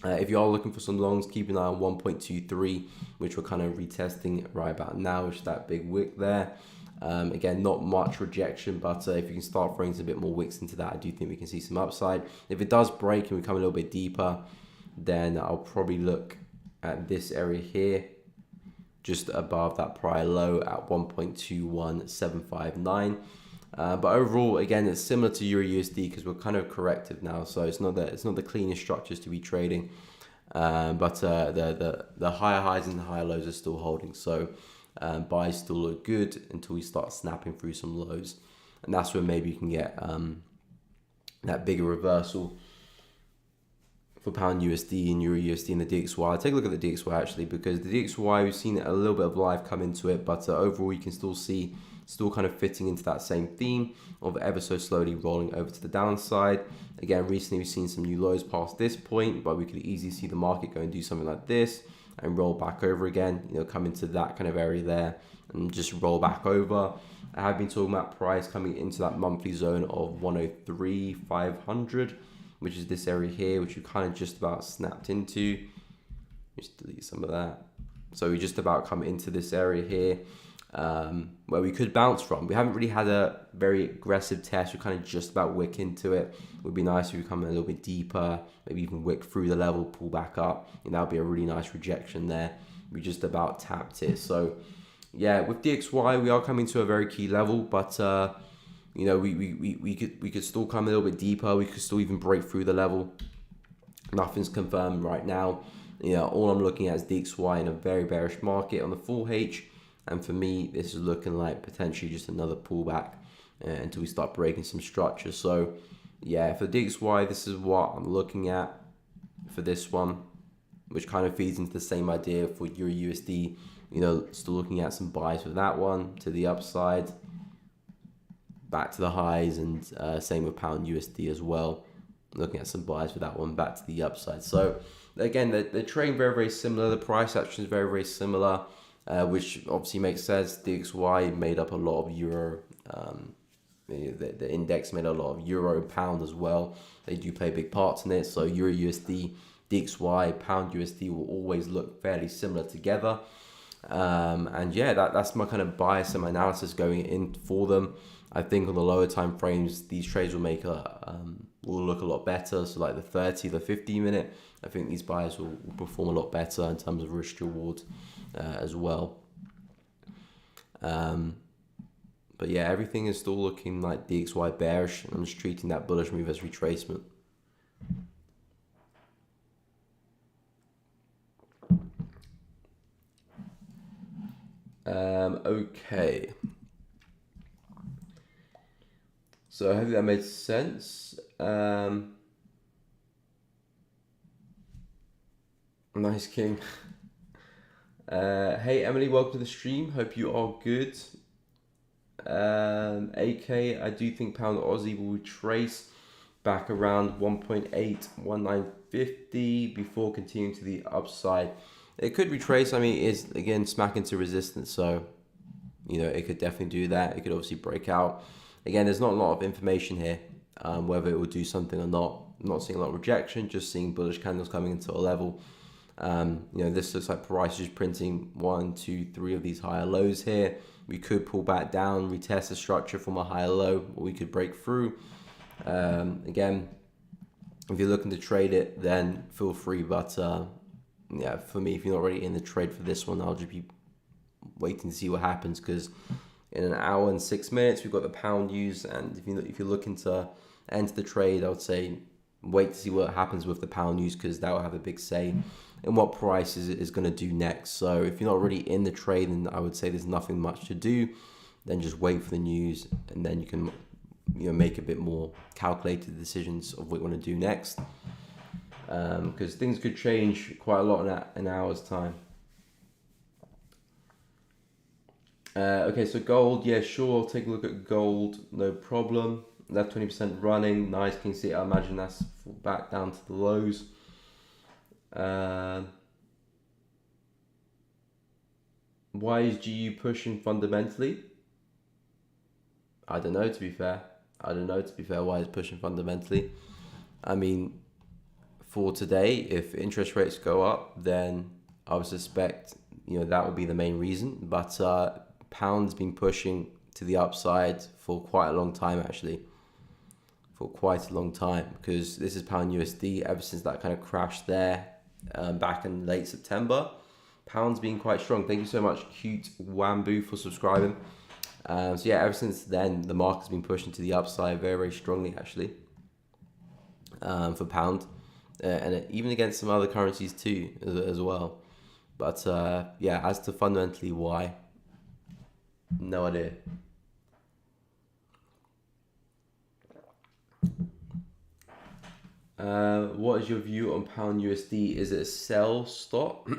If you are looking for some longs, keep an eye on 1.23, which we're kind of retesting right about now, which is that big wick there. Again, not much rejection, but if you can start throwing a bit more wicks into that, I do think we can see some upside. If it does break and we come a little bit deeper, then I'll probably look at this area here, just above that prior low at 1.21759. But overall, again, it's similar to Euro USD because we're kind of corrective now, so it's not the cleanest structures to be trading. But the higher highs and the higher lows are still holding. So buys still look good until we start snapping through some lows, and that's when maybe you can get that bigger reversal for pound USD and Euro USD and the DXY. I'll take a look at the DXY actually, because the DXY, we've seen a little bit of life come into it, but overall you can still see kind of fitting into that same theme of ever so slowly rolling over to the downside. Again, recently we've seen some new lows past this point, but we could easily see the market go and do something like this and roll back over again, come into that kind of area there and just roll back over. I have been talking about price coming into that monthly zone of 103,500, which is this area here, which we kind of just about snapped into. Just delete some of that. So we just about come into this area here, where we could bounce from. We haven't really had a very aggressive test. We kind of just about wick into it. It would be nice if we come a little bit deeper, maybe even wick through the level, pull back up, and that would be a really nice rejection there. We just about tapped it. So yeah, with DXY, we are coming to a very key level, but we could still come a little bit deeper. We could still even break through the level. Nothing's confirmed right now. All I'm looking at is DXY in a very bearish market on the full H. And for me, this is looking like potentially just another pullback until we start breaking some structure. So yeah, for DXY, this is what I'm looking at for this one, which kind of feeds into the same idea for Euro USD. Still looking at some buys for that one to the upside, back to the highs, and same with pound USD as well. Looking at some buys for that one back to the upside. So again, they're trading very, very similar. The price action is very, very similar. Which obviously makes sense. DXY made up a lot of euro. The index made a lot of euro, pound as well. They do play big parts in it. So Euro USD, DXY, pound USD will always look fairly similar together. And yeah, that's my kind of bias and my analysis going in for them. I think on the lower time frames, these trades will will look a lot better. So like the 30, the 50 minute, I think these buys will perform a lot better in terms of risk reward as well. But yeah, everything is still looking like DXY bearish. I'm just treating that bullish move as retracement. Okay. So I hope that made sense. Nice, King. Hey Emily, welcome to the stream. Hope you are good. AK, I do think pound Aussie will retrace back around 1.81950 before continuing to the upside. It could retrace. I mean, it is again smack into resistance, so it could definitely do that. It could obviously break out. Again, there's not a lot of information here, whether it will do something or not. I'm not seeing a lot of rejection, just seeing bullish candles coming into a level. This looks like price is printing 1, 2, 3 of these higher lows here. We could pull back down, retest the structure from a higher low, or we could break through. Again, if you're looking to trade it, then feel free. But yeah, for me, if you're not already in the trade for this one, I'll just be waiting to see what happens, because in an hour and 6 minutes, we've got the pound use. And if you're looking to enter the trade, I would say wait to see what happens with the pound use, because that will have a big say in what price is going to do next. So if you're not already in the trade, then I would say there's nothing much to do. Then just wait for the news, and then you can make a bit more calculated decisions of what you want to do next, because things could change quite a lot in an hour's time. Okay, so gold, yeah, sure, I'll take a look at gold, no problem. Left 20% running, nice, can you see it? I imagine that's back down to the lows. Why is GU pushing fundamentally? I don't know, to be fair. Why it's pushing fundamentally. I mean, for today, if interest rates go up, then I would suspect, that would be the main reason. But pound's been pushing to the upside for quite a long time, actually. For quite a long time, because this is pound USD. Ever since that kind of crashed there back in late September, pound's been quite strong. Thank you so much, Cute Wambu, for subscribing. So yeah, ever since then, the market's been pushing to the upside very, very strongly, actually, for pound. And even against some other currencies too, as well. But yeah, as to fundamentally why, no idea. What is your view on pound USD? Is it a sell stop?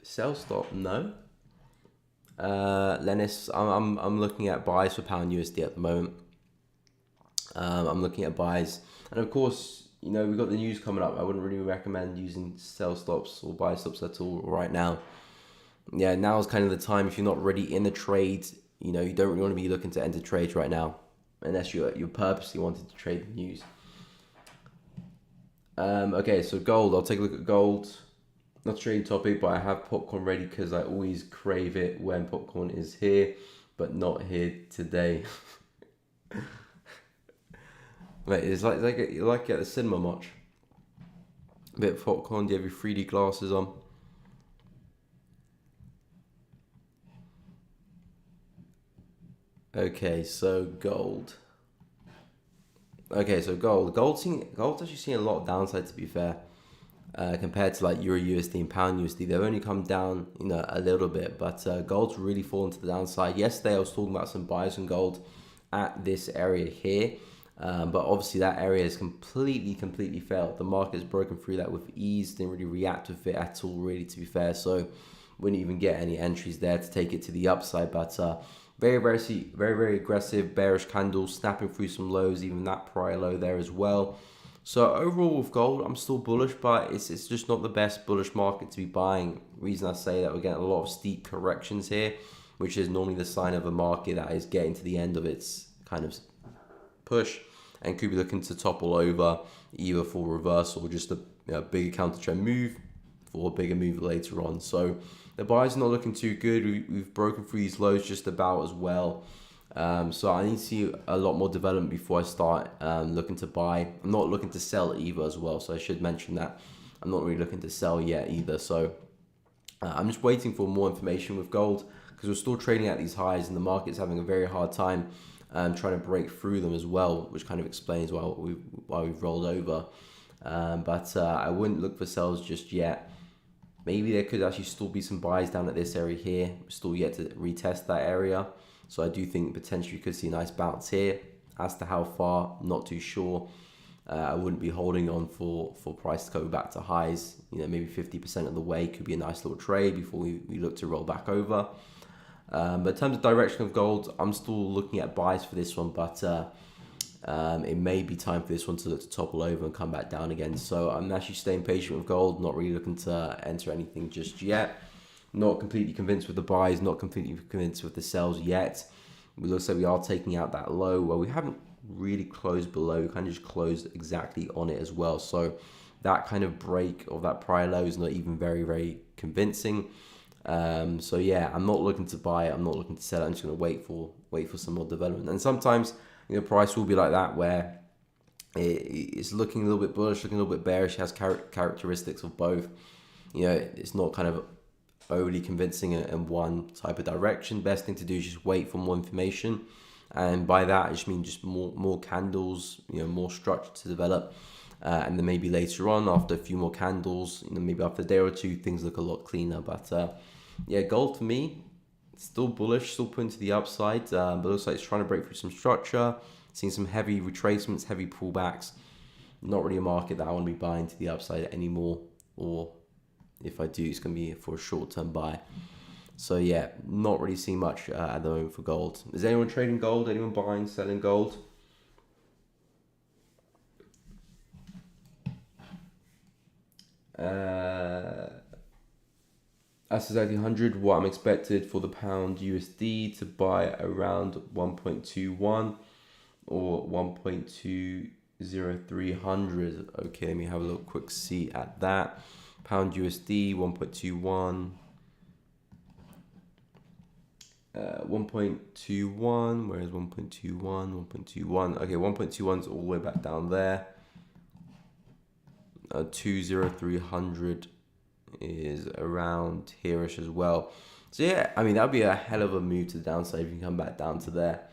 Sell stop? No. Lennis, I'm looking at buys for pound USD at the moment. I'm looking at buys, and of course, we've got the news coming up. I wouldn't really recommend using sell stops or buy stops at all right now. Yeah, now is kind of the time. If you're not ready in the trade, you don't really want to be looking to enter trades right now, unless you purposely wanted to trade the news. Okay, so gold. I'll take a look at gold. Not a trading topic, but I have popcorn ready because I always crave it when popcorn is here, but not here today. Mate, it's like at the cinema much. A bit of popcorn. Do you have your 3D glasses on? Okay, so gold. Gold's actually seeing a lot of downside, to be fair, compared to like Euro USD and Pound USD. They've only come down, a little bit, but gold's really fallen to the downside. Yesterday, I was talking about some buys in gold at this area here. But obviously that area has completely failed. The market's broken through that with ease, didn't really react with it at all, really, to be fair. So wouldn't even get any entries there to take it to the upside. But very aggressive bearish candles, snapping through some lows, even that prior low there as well. So overall with gold, I'm still bullish, but it's just not the best bullish market to be buying. Reason I say that, we're getting a lot of steep corrections here, which is normally the sign of a market that is getting to the end of its kind of push and could be looking to topple over, either for reversal or just a bigger counter trend move for a bigger move later on. So the buy's not looking too good. We've broken through these lows just about as well. So I need to see a lot more development before I start looking to buy. I'm not looking to sell either as well, so I should mention that I'm not really looking to sell yet either. So I'm just waiting for more information with gold, because we're still trading at these highs and the market's having a very hard time trying to break through them as well, which kind of explains why we've rolled over. But I wouldn't look for sells just yet. Maybe there could actually still be some buys down at this area here. We're still yet to retest that area. So I do think potentially you could see a nice bounce here. As to how far, not too sure. I wouldn't be holding on for price to go back to highs. Maybe 50% of the way could be a nice little trade before we look to roll back over. But in terms of direction of gold, I'm still looking at buys for this one, but it may be time for this one to look to topple over and come back down again. So I'm actually staying patient with gold, not really looking to enter anything just yet. Not completely convinced with the buys, not completely convinced with the sells yet. It looks like we are taking out that low. Well, we haven't really closed below, we kind of just closed exactly on it as well. So that kind of break of that prior low is not even very convincing. So yeah, I'm not looking to buy it, I'm not looking to sell it. I'm just going to wait for some more development. And sometimes price will be like that, where it's looking a little bit bullish, looking a little bit bearish. It has characteristics of both. It's not kind of overly convincing in one type of direction. Best thing to do is just wait for more information, and by that I just mean just more candles, more structure to develop, and then maybe later on, after a few more candles, maybe after a day or two, things look a lot cleaner. But yeah, gold for me, still bullish, still pointing to the upside, but looks like it's trying to break through some structure, seeing some heavy retracements, heavy pullbacks. Not really a market that I want to be buying to the upside anymore, or if I do, it's going to be for a short-term buy. So yeah, not really seeing much at the moment for gold. Is anyone trading gold? Anyone buying, selling gold? That's exactly 100 what I'm expected for the pound USD to buy around 1.21 or 1.20300. Okay, let me have a little quick see at that. Pound USD 1.21. 1.21, whereas 1.21. Okay, 1.21 is all the way back down there. 20300 is around here-ish as well. So yeah, I mean, that'd be a hell of a move to the downside if you can come back down to there.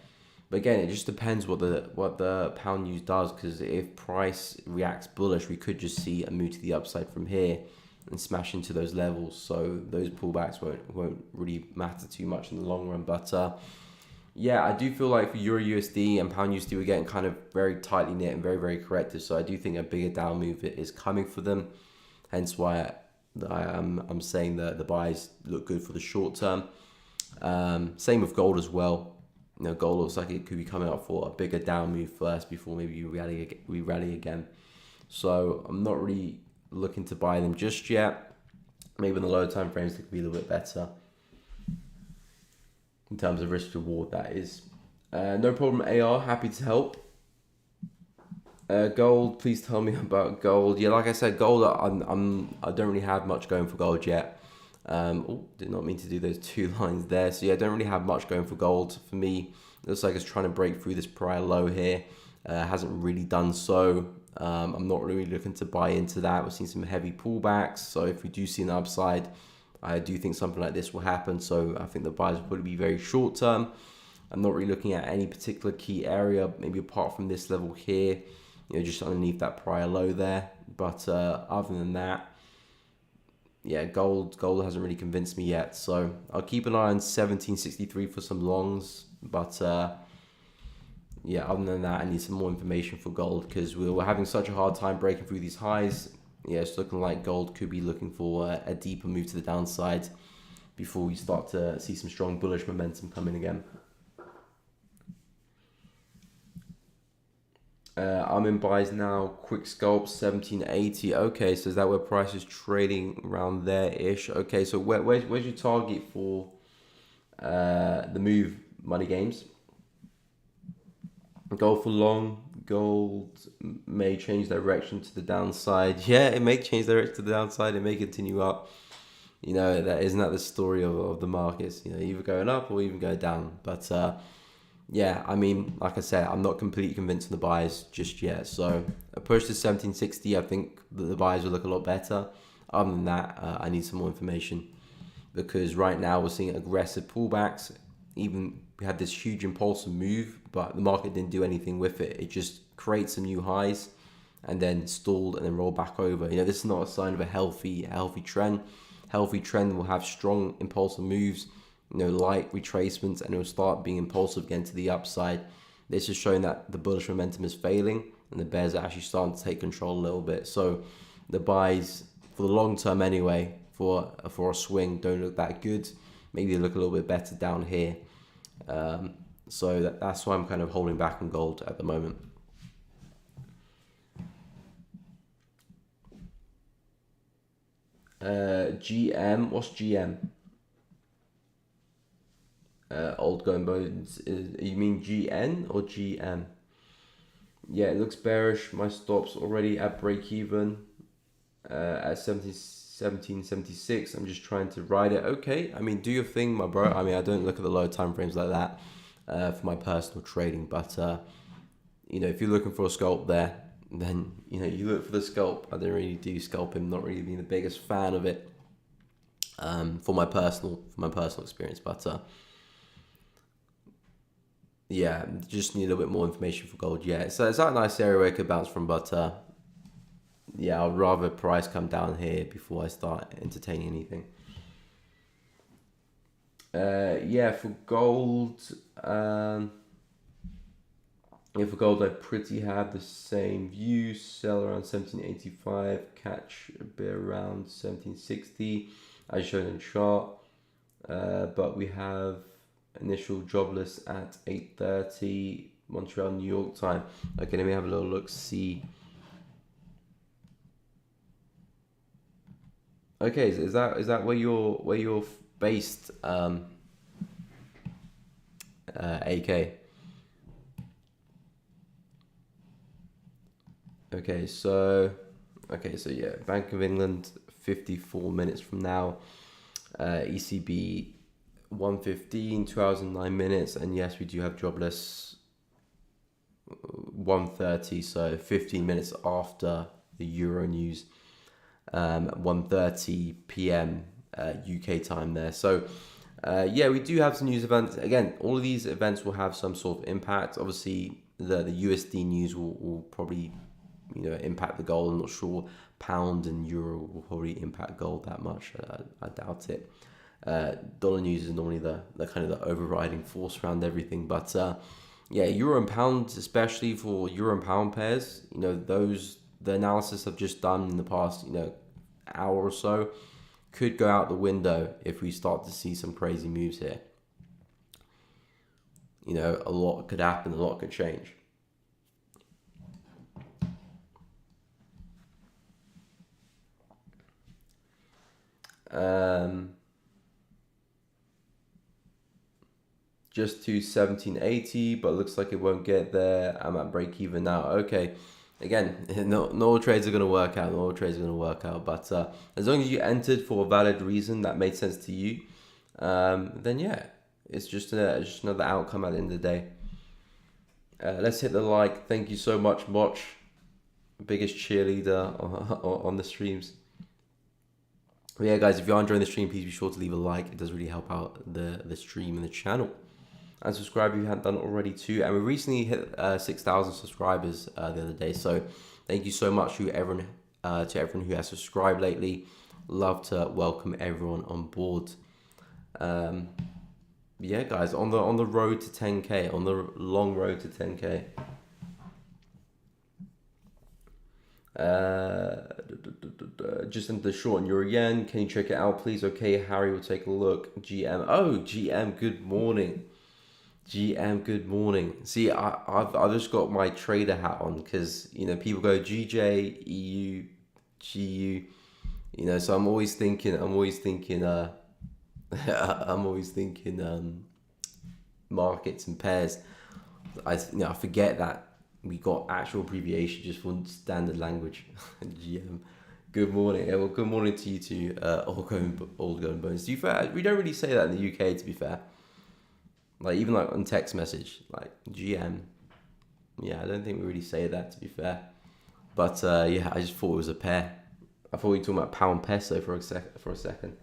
But again, it just depends what the pound news does, because if price reacts bullish, we could just see a move to the upside from here and smash into those levels. So those pullbacks won't really matter too much in the long run. But yeah, I do feel like for Euro USD and Pound USD, we're getting kind of very tightly knit and very, very corrective. So I do think a bigger down move is coming for them. Hence why I'm saying that the buys look good for the short term. Same with gold as well. You know, gold looks like it could be coming up for a bigger down move first before maybe we rally again. So I'm not really looking to buy them just yet. Maybe in the lower time frames, they could be a little bit better in terms of risk reward. That is no problem. AR, happy to help. Gold, please tell me about gold. Yeah, like I said, gold. I don't really have much going for gold yet. Did not mean to do those two lines there. So yeah, don't really have much going for gold for me. It looks like it's trying to break through this prior low here. Hasn't really done so. I'm not really looking to buy into that. We're seeing some heavy pullbacks. So if we do see an upside, I do think something like this will happen. So I think the buys will probably be very short term. I'm not really looking at any particular key area, maybe apart from this level here, you know, just underneath that prior low there. But other than that, yeah, gold hasn't really convinced me yet. So I'll keep an eye on 1763 for some longs. But yeah, other than that, I need some more information for gold because we were having such a hard time breaking through these highs. Yeah, it's looking like gold could be looking for a deeper move to the downside before we start to see some strong bullish momentum coming again. I'm in buys now. Quick scalp 1780. Okay, so is that where price is trading around there-ish? Okay, so where's your target for the move, money games? Gold for long. Gold may change direction to the downside. Yeah, it may change direction to the downside. It may continue up. You know, isn't that the story of the markets? You know, either going up or even going down. But yeah, I mean, like I said, I'm not completely convinced of the buys just yet. So a push to 1760, I think that the buys will look a lot better. Other than that, I need some more information because right now we're seeing aggressive pullbacks. Even we had this huge impulsive move, but the market didn't do anything with it. It just created some new highs and then stalled and then rolled back over. You know, this is not a sign of a healthy trend. Healthy trend will have strong impulsive moves, you know, light retracements, and it will start being impulsive again to the upside. This is showing that the bullish momentum is failing and the bears are actually starting to take control a little bit. So the buys for the long term anyway, for a swing, don't look that good. Maybe they look a little bit better down here. So that's why I'm kind of holding back on gold at the moment. GM, what's GM? Old going bones. You mean GN or GM? Yeah, it looks bearish. My stop's already at break even at 1776. I'm just trying to ride it. Okay, I mean, do your thing, my bro. I mean, I don't look at the low time frames like that for my personal trading, but you know, if you're looking for a scalp there, then you know, you look for the scalp. I don't really do scalping. Not really being the biggest fan of it for my personal experience, but yeah, just need a little bit more information for gold. Yeah, so it's that nice area where it could bounce from, but yeah, I'd rather price come down here before I start entertaining anything. Yeah, for gold, I pretty have the same view. Sell around 1785, catch a bit around 1760, as shown in the chart. But we have initial jobless at 8:30 Montreal, New York time. Okay, let me have a little look. See. Okay, is that where you're based? AK. Okay, so yeah, Bank of England 54 minutes from now. ECB 1:15, 2 hours and 9 minutes, and yes, we do have jobless 1:30, so 15 minutes after the Euro news. 1:30 p.m. UK time there. So yeah, we do have some news events. Again, all of these events will have some sort of impact. Obviously, the USD news will probably impact the gold. I'm not sure pound and euro will probably impact gold that much. I doubt it. Dollar news is normally the kind of the overriding force around everything. But yeah, euro and pound, especially for euro and pound pairs, the analysis I've just done in the past hour or so could go out the window if we start to see some crazy moves here. A lot could happen, a lot could change. Just to 1780, but looks like it won't get there. I'm at break even now. Okay, again, no all trades are going to work out. No all trades are going to work out. But as long as you entered for a valid reason that made sense to you, then yeah, it's just another outcome at the end of the day. Let's hit the like. Thank you so much, Moch. Biggest cheerleader on the streams. But yeah, guys, if you are enjoying the stream, please be sure to leave a like. It does really help out the stream and the channel. And subscribe if you hadn't done it already too. And we recently hit 6,000 subscribers the other day. So thank you so much to everyone who has subscribed lately. Love to welcome everyone on board. Yeah, guys, on the road to 10k, on the long road to 10k. Just into the short on Euro Yen. Can you check it out, please? Okay, Harry will take a look. GM. Oh, GM. Good morning. GM. Good morning. See, I've just got my trader hat on because people go GJ, EU, GU. So I'm always thinking. I'm always thinking markets and pairs. I forget that we got actual abbreviation just for standard language. GM. Good morning. Well, good morning to you too. All going bones. To be fair, we don't really say that in the UK. To be fair, like even like on text message, like GM. Yeah, I don't think we really say that. To be fair, but yeah, I just thought it was a pair. I thought we were talking about pound peso for a second.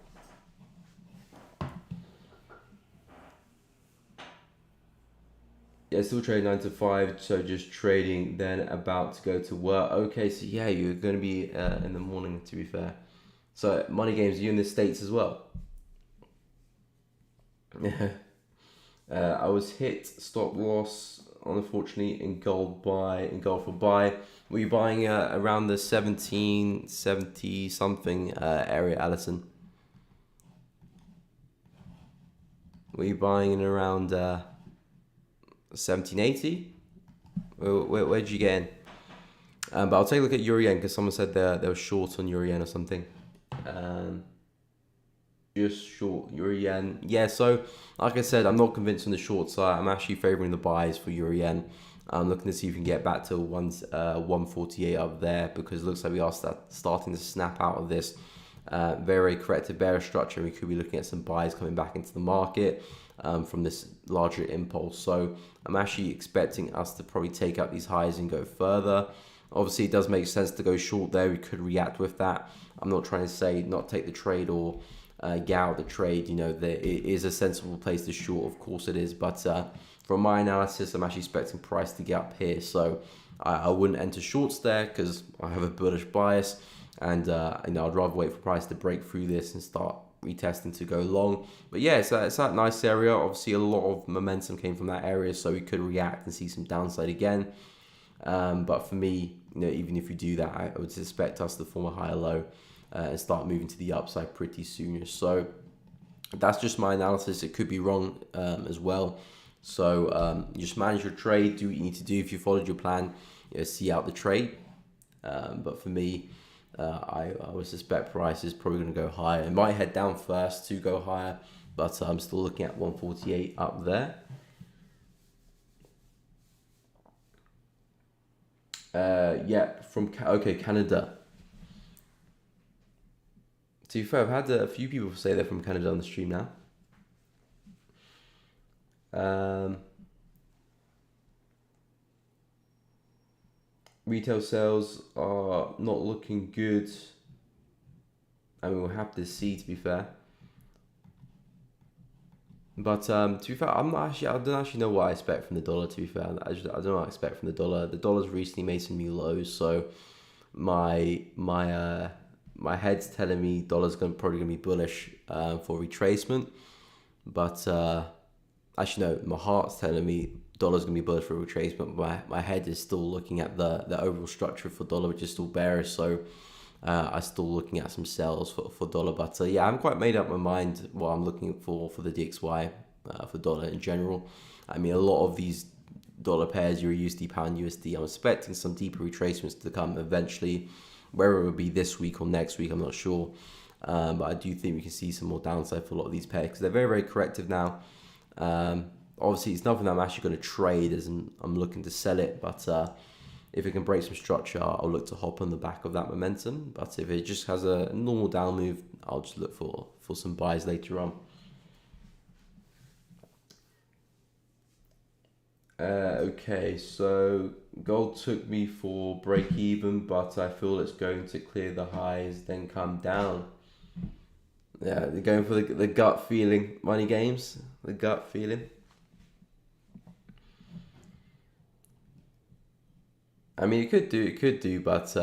Yeah, still trading 9 to 5, so just trading, then about to go to work. Okay, so yeah, you're going to be in the morning, to be fair. So, Money Games, are you in the States as well? I was hit, stop loss, unfortunately, in gold for buy. Were you buying around the 1770 something area, Alison? Were you buying in around 1780? Where'd you get in? But I'll take a look at Euro Yen because someone said they were short on Euro Yen or something. Just short Euro Yen. Yeah, so like I said, I'm not convinced on the short side. I'm actually favouring the buys for Euro Yen. I'm looking to see if we can get back to 148 up there because it looks like we are starting to snap out of this very corrective bearish structure. We could be looking at some buys coming back into the market from this larger impulse. So I'm actually expecting us to probably take out these highs and go further. Obviously, it does make sense to go short there. We could react with that. I'm not trying to say not take the trade or get out the trade. It is a sensible place to short. Of course it is. But from my analysis, I'm actually expecting price to get up here. So I wouldn't enter shorts there because I have a bullish bias. And I'd rather wait for price to break through this and start retesting to go long. But yeah, it's that nice area. Obviously, a lot of momentum came from that area, so we could react and see some downside again. But for me, even if we do that, I would expect us to form a higher low and start moving to the upside pretty soon. So that's just my analysis. It could be wrong as well. So just manage your trade, do what you need to do. If you followed your plan, see out the trade. But for me, I would suspect price is probably going to go higher. It might head down first to go higher, but I'm still looking at 148 up there. Yeah, from Canada. To be fair, I've had a few people say they're from Canada on the stream now. Retail sales are not looking good. I mean, we'll have to see, to be fair. But to be fair, I don't actually know what I expect from the dollar, to be fair. I don't know what I expect from the dollar. The dollar's recently made some new lows, so my head's telling me dollar's probably gonna be bullish for retracement. But actually no, my heart's telling me dollar's gonna be bullish for retracement. My head is still looking at the overall structure for dollar, which is still bearish. So I'm still looking at some sales for dollar. But yeah, I'm quite made up my mind what I'm looking for the DXY for dollar in general. I mean, a lot of these dollar pairs, Euro USD, Pound USD, I'm expecting some deeper retracements to come eventually. Whether it will be this week or next week, I'm not sure. But I do think we can see some more downside for a lot of these pairs because they're very, very corrective now. Obviously, it's nothing that I'm actually going to trade as I'm looking to sell it. But if it can break some structure, I'll look to hop on the back of that momentum. But if it just has a normal down move, I'll just look for some buys later on. Okay, so gold took me for break even, but I feel it's going to clear the highs, then come down. Yeah, they're going for the gut feeling. Money games, the gut feeling. I mean, it could do, but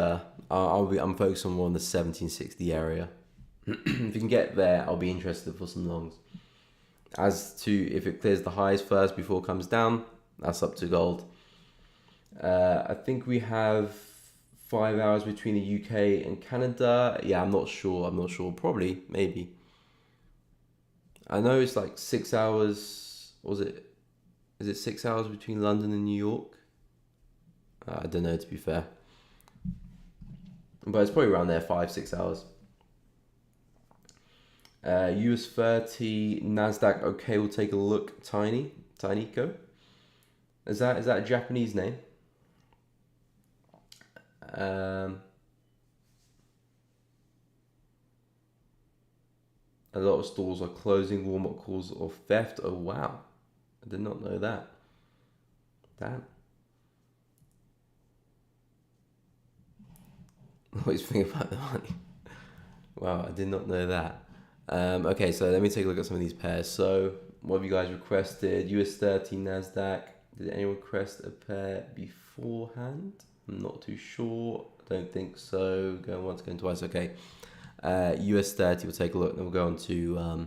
I'm focused on more on the 1760 area. If you can get there, I'll be interested for some longs. As to if it clears the highs first before it comes down, that's up to gold. I think we have 5 hours between the UK and Canada. Yeah, I'm not sure. Probably, maybe. I know it's like 6 hours. Was it? Is it 6 hours between London and New York? I don't know, to be fair. But it's probably around there, 5-6 hours. US 30, NASDAQ, okay, we'll take a look. Tinyco. Is that a Japanese name? A lot of stores are closing, warm-up calls of theft. Oh, wow. I did not know that. Damn. Always think about the money. Wow, I did not know that. Okay, so let me take a look at some of these pairs. So, what have you guys requested? US 30, NASDAQ. Did anyone request a pair beforehand? I'm not too sure. I don't think so. Going once, going twice. Okay. US 30, we'll take a look. Then we'll go on to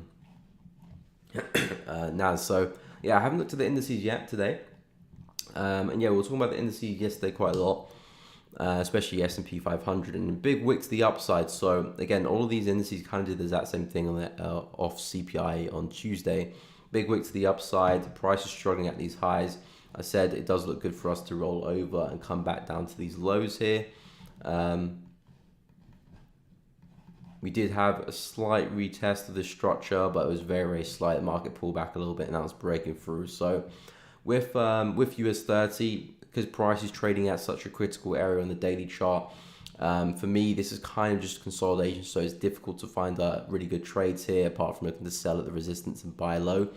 NAS. So, yeah, I haven't looked at the indices yet today. And yeah, we were talking about the indices yesterday quite a lot. Especially S&P 500 and big wick to the upside. So again, all of these indices kind of did the exact same thing on the off CPI on Tuesday. Big wick to the upside. The price is struggling at these highs. I said it does look good for us to roll over and come back down to these lows here. We did have a slight retest of the structure, but it was very, very slight. The market pulled back a little bit and that was breaking through. So with US 30, because price is trading at such a critical area on the daily chart, for me, this is kind of just consolidation. So it's difficult to find really good trades here, apart from looking to sell at the resistance and buy low.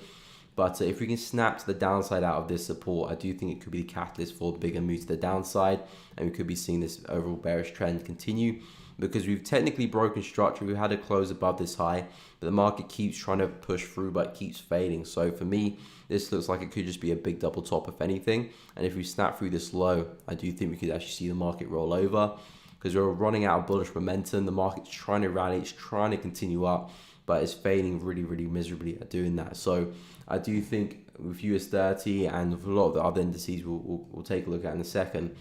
But if we can snap to the downside out of this support, I do think it could be the catalyst for a bigger move to the downside. And we could be seeing this overall bearish trend continue. Because we've technically broken structure. We've had a close above this high, but the market keeps trying to push through, but it keeps fading. So for me, this looks like it could just be a big double top, if anything. And if we snap through this low, I do think we could actually see the market roll over, because we're running out of bullish momentum. The market's trying to rally, it's trying to continue up, but it's failing really, really miserably at doing that. So I do think with US 30 and with a lot of the other indices we'll take a look at in a second,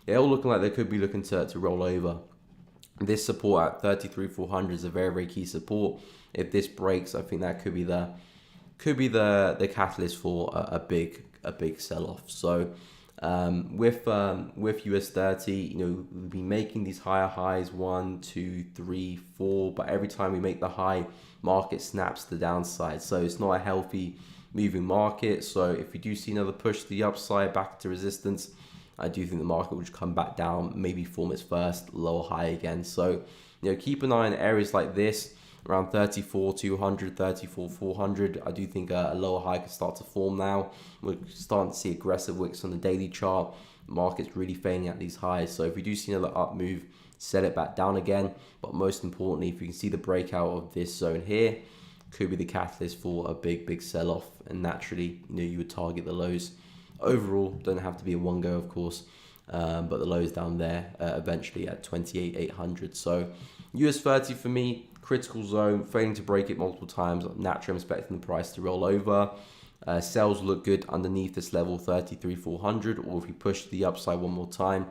they're all looking like they could be looking to roll over. This support at 33,400 is a very, very key support. If this breaks, I think that could be the catalyst for a big sell-off. So With US 30, you know, we've been making these higher highs 1, 2, 3, 4, but every time we make the high, market snaps to the downside. So it's not a healthy moving market. So if we do see another push to the upside back to resistance, I do think the market will just come back down, maybe form its first lower high again. So, you know, keep an eye on areas like this around 34,200, 34,400. I do think a lower high can start to form now. We're starting to see aggressive wicks on the daily chart. The market's really failing at these highs. So if we do see another up move, set it back down again. But most importantly, if you can see the breakout of this zone here, could be the catalyst for a big sell-off. And naturally, you know, you would target the lows. Overall, don't have to be a one go, of course, but the lows down there eventually at 28,800. So US 30 for me, critical zone, failing to break it multiple times. Naturally, I'm expecting the price to roll over. Sales look good underneath this level, 33,400, or if we push to the upside one more time.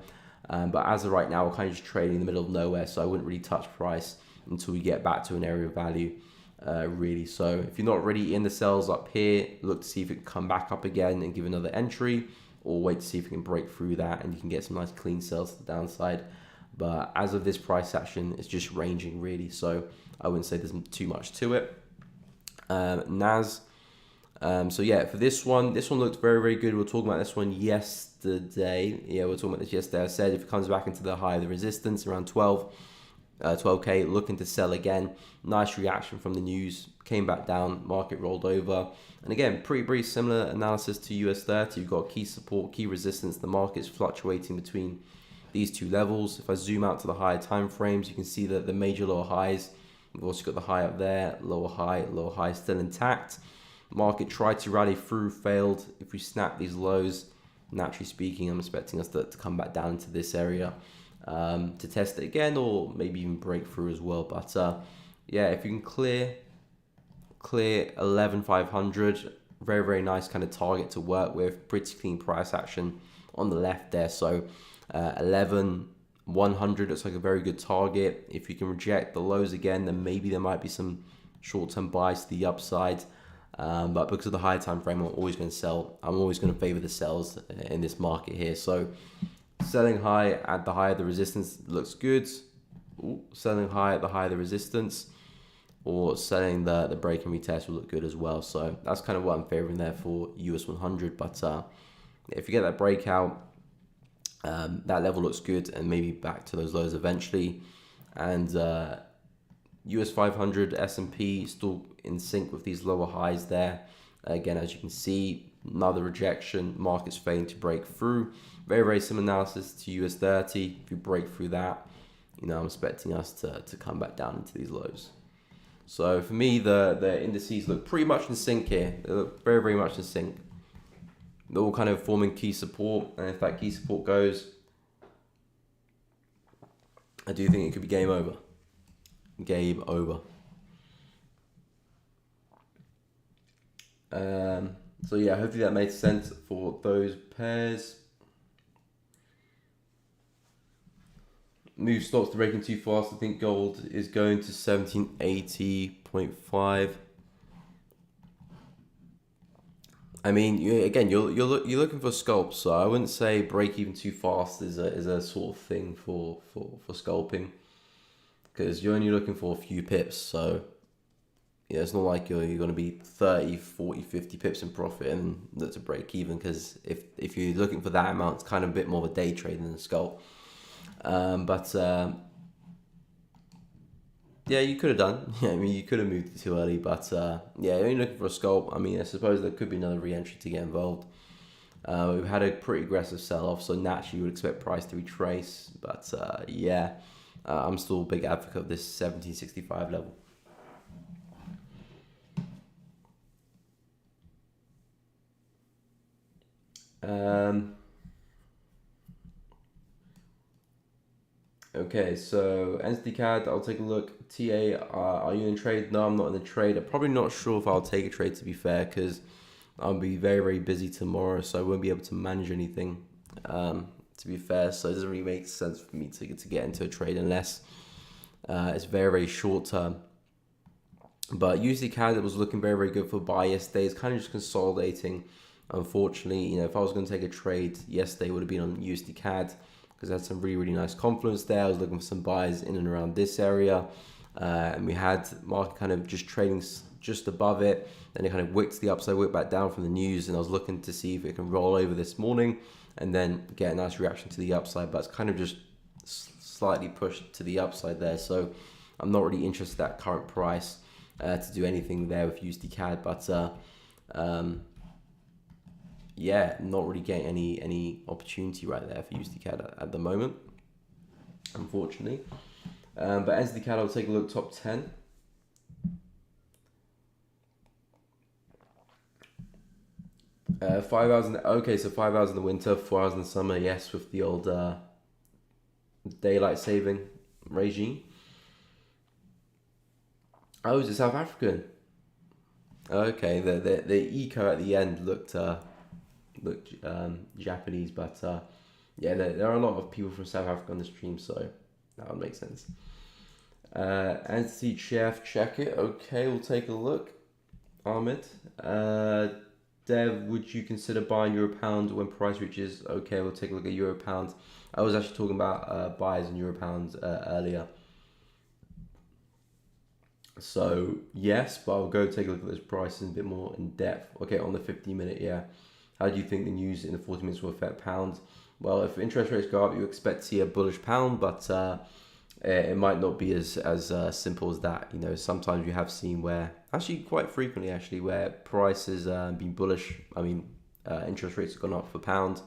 But as of right now, we're kind of just trading in the middle of nowhere, so I wouldn't really touch price until we get back to an area of value, really. So if you're not already in the sales up here, look to see if it can come back up again and give another entry, or wait to see if it can break through that and you can get some nice clean sales to the downside. But as of this price action, it's just ranging really, so I wouldn't say there's too much to it. NAS. So yeah, for this one looked very good. We were talking about this one yesterday. Yeah, we were talking about this yesterday. I said if it comes back into the high of the resistance around 12K, looking to sell again. Nice reaction from the news, came back down, market rolled over. And again, pretty similar analysis to US 30. You've got key support, key resistance. The market's fluctuating between these two levels. If I zoom out to the higher time frames, you can see that the major lower highs, we've also got the high up there, lower high still intact. Market tried to rally through, failed. If we snap these lows, naturally speaking, I'm expecting us to come back down into this area to test it again, or maybe even break through as well. But yeah, if you can clear 11,500, very nice kind of target to work with. Pretty clean price action on the left there. So 11,100 looks like a very good target. If you can reject the lows again, then maybe there might be some short-term buys to the upside. But because of the high time frame, I'm always going to sell. I'm always going to favor the sells in this market here. So selling high at the high of the resistance looks good. Ooh, selling high at the high of the resistance, or selling the break and retest will look good as well. So that's kind of what I'm favoring there for US 100. But if you get that breakout, that level looks good, and maybe back to those lows eventually. And US 500, S&P still in sync with these lower highs there. Again, as you can see, another rejection. Market's failing to break through. Very similar analysis to US 30. If you break through that, you know, I'm expecting us to come back down into these lows. So for me, the indices look pretty much in sync here. They look very much in sync. They're all kind of forming key support, and if that key support goes, I do think it could be game over. Game over. So yeah, hopefully that made sense for those pairs. Move stops to breaking too fast. I think gold is going to 1780.5. I mean, you're looking for scalps, so I wouldn't say break even too fast is a sort of thing for scalping, because you're only looking for a few pips. So yeah, it's not like you're going to be 30, 40, 50 pips in profit and look to break even, because if you're looking for that amount, it's kind of a bit more of a day trade than a scalp. Yeah, you could have done. Yeah, I mean, you could have moved it too early, but yeah, you're only looking for a scalp. I mean, I suppose there could be another re-entry to get involved. We've had a pretty aggressive sell-off, so naturally you would expect price to retrace. But yeah, I'm still a big advocate of this 1765 level. Okay, so entity CAD, I'll take a look. TA, are you in trade? No, I'm not in the trade. I'm probably not sure if I'll take a trade, to be fair, because I'll be very busy tomorrow, so I won't be able to manage anything, to be fair. So it doesn't really make sense for me to get into a trade unless it's very short term. But USD CAD, it was looking very good for buy yesterday. It's kind of just consolidating Unfortunately, if I was going to take a trade yesterday, it would have been on USD CAD because I had some really, really nice confluence there. I was looking for some buys in and around this area. And we had market kind of just trading just above it. Then it kind of wicked to the upside, wicked back down from the news. And I was looking to see if it can roll over this morning and then get a nice reaction to the upside. But it's kind of just slightly pushed to the upside there. So I'm not really interested at current price to do anything there with USD CAD. But yeah, not really getting any opportunity right there for USD CAD at the moment, unfortunately. But USD CAD, I'll take a look top 10. Uh, 5 hours in okay, so 5 hours in the winter, 4 hours in the summer. Yes, with the old daylight saving regime. Oh, is it South African? Okay, the eco at the end looked Japanese, but yeah, there are a lot of people from South Africa on the stream, so that would make sense. Entity chef, check it. Okay, we'll take a look. Ahmed, Dev, would you consider buying Euro Pound when price reaches? Okay, we'll take a look at Euro Pound. I was actually talking about buys in Euro Pound earlier. So yes, but I'll go take a look at those prices a bit more in depth. Okay, on the 15-minute, yeah. How do you think the news in the 40 minutes will affect pound? Well, if interest rates go up, you expect to see a bullish pound, but it might not be as simple as that. Sometimes you have seen where, actually quite frequently actually, where prices been bullish. Interest rates have gone up for pound,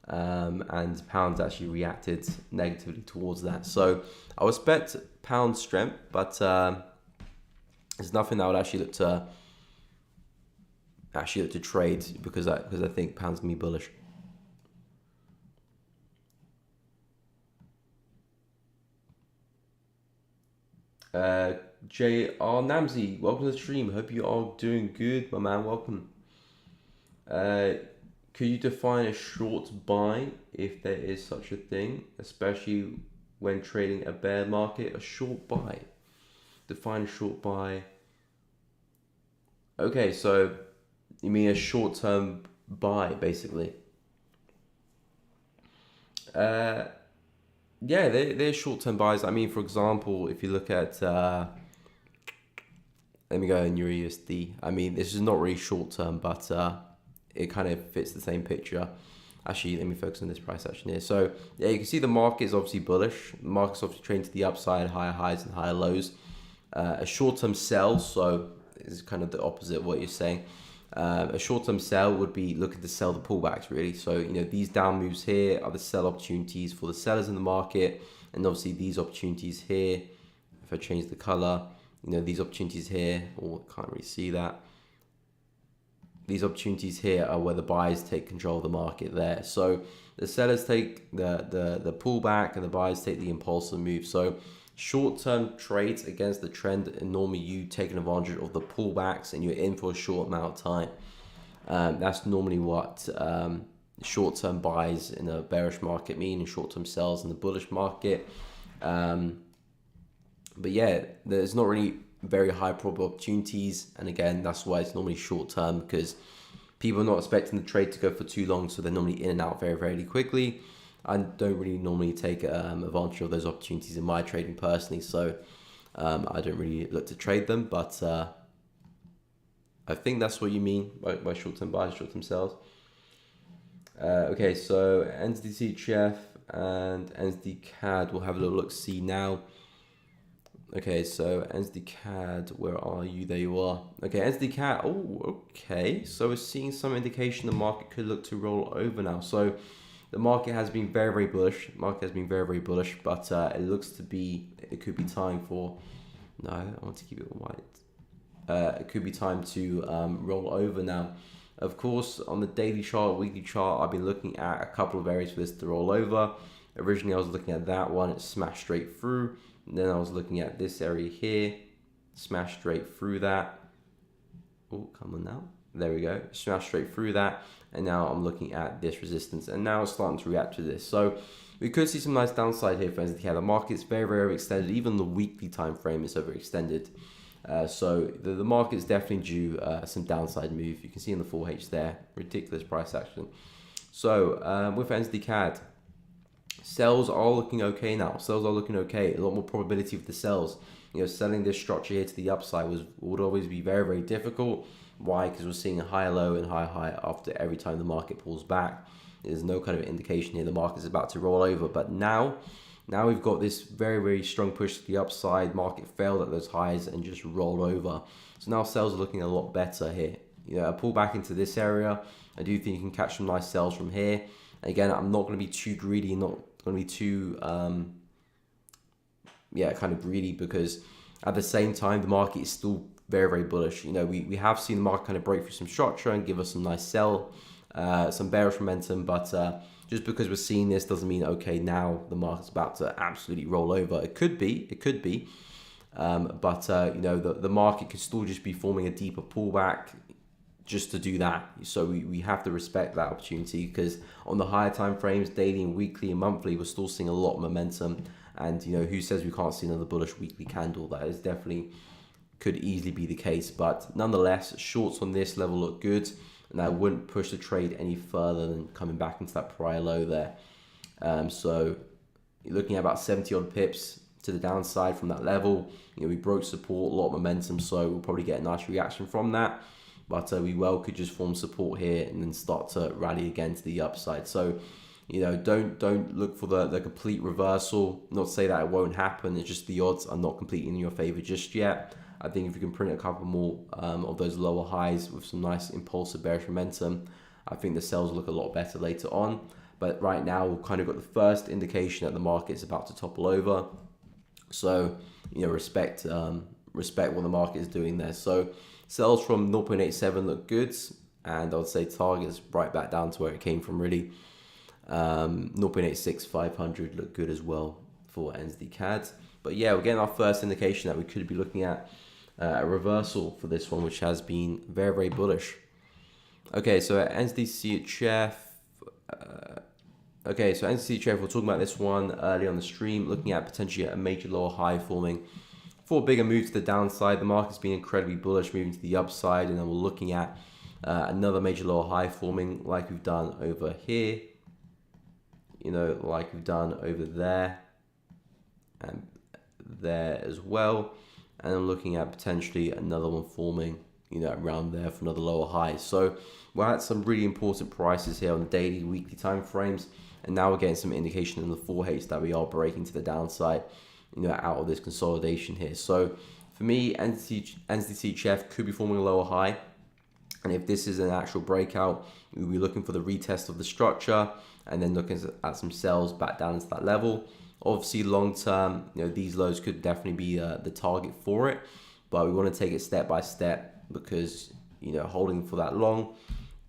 and pounds actually reacted negatively towards that. So I would expect pound strength, but there's nothing that I would actually look to trade because I think pound's gonna be bullish. J.R. Namzi, welcome to the stream. Hope you are doing good, my man. Welcome. Could you define a short buy if there is such a thing, especially when trading a bear market? A short buy. Define a short buy. Okay, so you mean a short-term buy, basically? Yeah, they're short-term buys. For example, if you look at, let me go in Euro USD. This is not really short-term, but it kind of fits the same picture. Actually, let me focus on this price action here. So yeah, you can see the market is obviously bullish. The market's obviously trading to the upside, higher highs and higher lows. A short-term sell, so it's kind of the opposite of what you're saying. A short-term sell would be looking to sell the pullbacks, really. So, these down moves here are the sell opportunities for the sellers in the market. And obviously these opportunities here, if I change the color, these opportunities here, can't really see that. These opportunities here are where the buyers take control of the market there. So the sellers take the pullback and the buyers take the impulsive move. So short-term trades against the trend, and normally you taking advantage of the pullbacks and you're in for a short amount of time. That's normally what short-term buys in a bearish market mean, and short-term sells in the bullish market. But yeah, there's not really very high probable opportunities, and again, that's why it's normally short-term, because people are not expecting the trade to go for too long, so they're normally in and out very, very quickly. I don't really normally take advantage of those opportunities in my trading personally, so I don't really look to trade them, but I think that's what you mean by short-term buys, short-term sells. Okay, so NZD CHF and NZD CAD, we'll have a little look-see now. Okay, so NZD CAD, where are you? There you are. Okay, NZD CAD, oh, okay. So we're seeing some indication the market could look to roll over now. So the market has been very, very bullish. But it looks to be, it could be time for, no, I want to keep it white. It could be time to roll over now. Of course, on the daily chart, weekly chart, I've been looking at a couple of areas for this to roll over. Originally, I was looking at that one. It smashed straight through. And then I was looking at this area here. Smashed straight through that. Oh, come on now. There we go. Smashed straight through that. And now I'm looking at this resistance. And now it's starting to react to this. So we could see some nice downside here for NZD. The market's very, very extended. Even the weekly time frame is overextended. So the market's definitely due some downside move. You can see in the 4H there, ridiculous price action. So with NZD CAD, sells are looking okay now. Sells are looking okay. A lot more probability of the sells. Selling this structure here to the upside would always be very, very difficult. Why? Because we're seeing a high low and high high after every time the market pulls back. There's no kind of indication here the market's about to roll over. But now we've got this very, very strong push to the upside. Market failed at those highs and just rolled over. So now sales are looking a lot better here. A pull back into this area. I do think you can catch some nice sells from here. Again, I'm not going to be too greedy, not going to be too kind of greedy, because at the same time the market is still very, very bullish. We have seen the market kind of break through some structure and give us some nice sell, some bearish momentum, but just because we're seeing this doesn't mean okay, now the market's about to absolutely roll over. It could be, but the market could still just be forming a deeper pullback just to do that. So we have to respect that opportunity, because on the higher time frames, daily and weekly and monthly, we're still seeing a lot of momentum. And who says we can't see another bullish weekly candle? That is definitely could easily be the case. But nonetheless, shorts on this level look good, and I wouldn't push the trade any further than coming back into that prior low there. So you're looking at about 70 odd pips to the downside from that level. We broke support, a lot of momentum, so we'll probably get a nice reaction from that. But we could just form support here and then start to rally again to the upside. So don't look for the complete reversal. Not to say that it won't happen. It's just the odds are not completely in your favor just yet. I think if you can print a couple more of those lower highs with some nice impulsive bearish momentum, I think the sells look a lot better later on. But right now, we've kind of got the first indication that the market's about to topple over. So respect what the market is doing there. So sells from 0.87 look good, and I would say targets right back down to where it came from really. 0.86 500 look good as well for NZD CAD. But yeah, we're getting our first indication that we could be looking at a reversal for this one, which has been very, very bullish. Okay, so at NZD CHF, we're talking about this one early on the stream, looking at potentially a major lower high forming for a bigger move to the downside. The market's been incredibly bullish, moving to the upside, and then we're looking at another major lower high forming like we've done over here, like we've done over there and there as well. And I'm looking at potentially another one forming, around there for another lower high. So we're at some really important prices here on the daily, weekly time frames, and now we're getting some indication in the 4H that we are breaking to the downside, out of this consolidation here. So for me, NZD-CHF could be forming a lower high, and if this is an actual breakout, we'll be looking for the retest of the structure and then looking at some sells back down into that level. Obviously, long term, these lows could definitely be the target for it, but we want to take it step by step, because holding for that long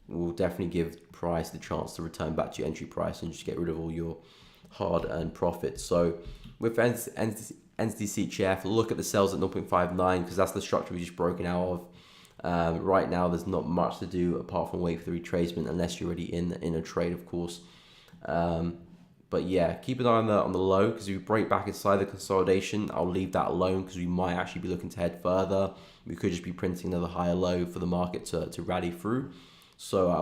will definitely give price the chance to return back to your entry price and just get rid of all your hard-earned profits. So with NZD-CHF, look at the sells at 0.59, because that's the structure we just broken out of. Right now, there's not much to do apart from wait for the retracement, unless you're already in a trade, of course. But yeah, keep an eye on the low, because if we break back inside the consolidation, I'll leave that alone, because we might actually be looking to head further. We could just be printing another higher low for the market to rally through. So I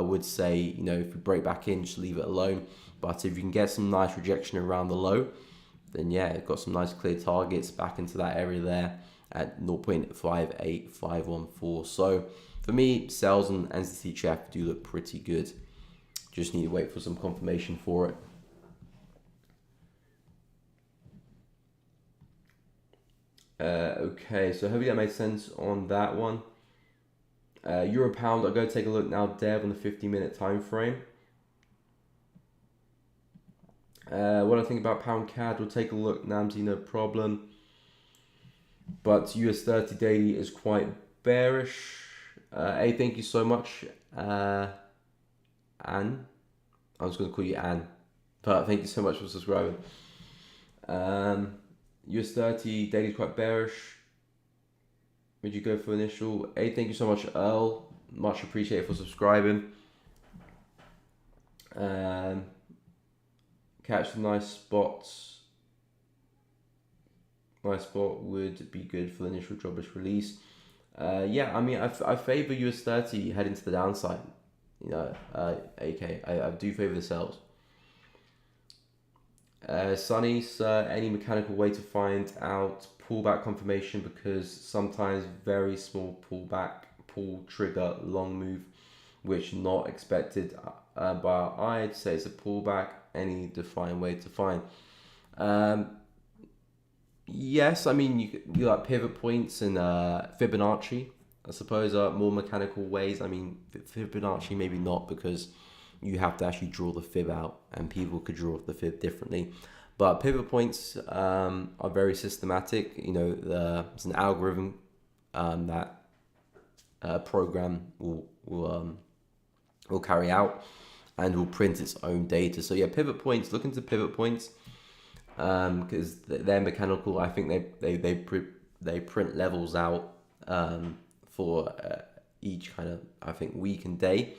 would say, if we break back in, just leave it alone. But if you can get some nice rejection around the low, then yeah, got some nice clear targets back into that area there at 0.58514. So for me, sells and NZD-CHF do look pretty good. Just need to wait for some confirmation for it. Okay, so hopefully that made sense on that one. Euro pound, I'll go take a look now, Dev, on the 50-minute time frame. What I think about pound CAD, we'll take a look, Namzi, no problem. But US 30 daily is quite bearish. Hey, thank you so much, Anne. I'm just going to call you Anne. But thank you so much for subscribing. US 30 daily is quite bearish. Would you go for initial? Hey, thank you so much, Earl. Much appreciated for subscribing. Catch some nice spots. my spot would be good for the initial jobless release. Yeah, I mean, I favor US 30 heading to the downside. You know, AK, I do favor the sells. Sunny, sir, any mechanical way to find out pullback confirmation, because sometimes very small pullback, pull trigger, long move, which not expected, but I'd say it's a pullback. Any defined way to find? Yes, I mean you like pivot points and Fibonacci. I suppose are more mechanical ways. I mean Fibonacci maybe not, because you have to actually draw the fib out, and people could draw the fib differently. But pivot points are very systematic. You know, it's an algorithm that program will carry out and will print its own data. So yeah, pivot points. Look into pivot points because they're mechanical. I think they print levels out for each kind of, I think, week and day.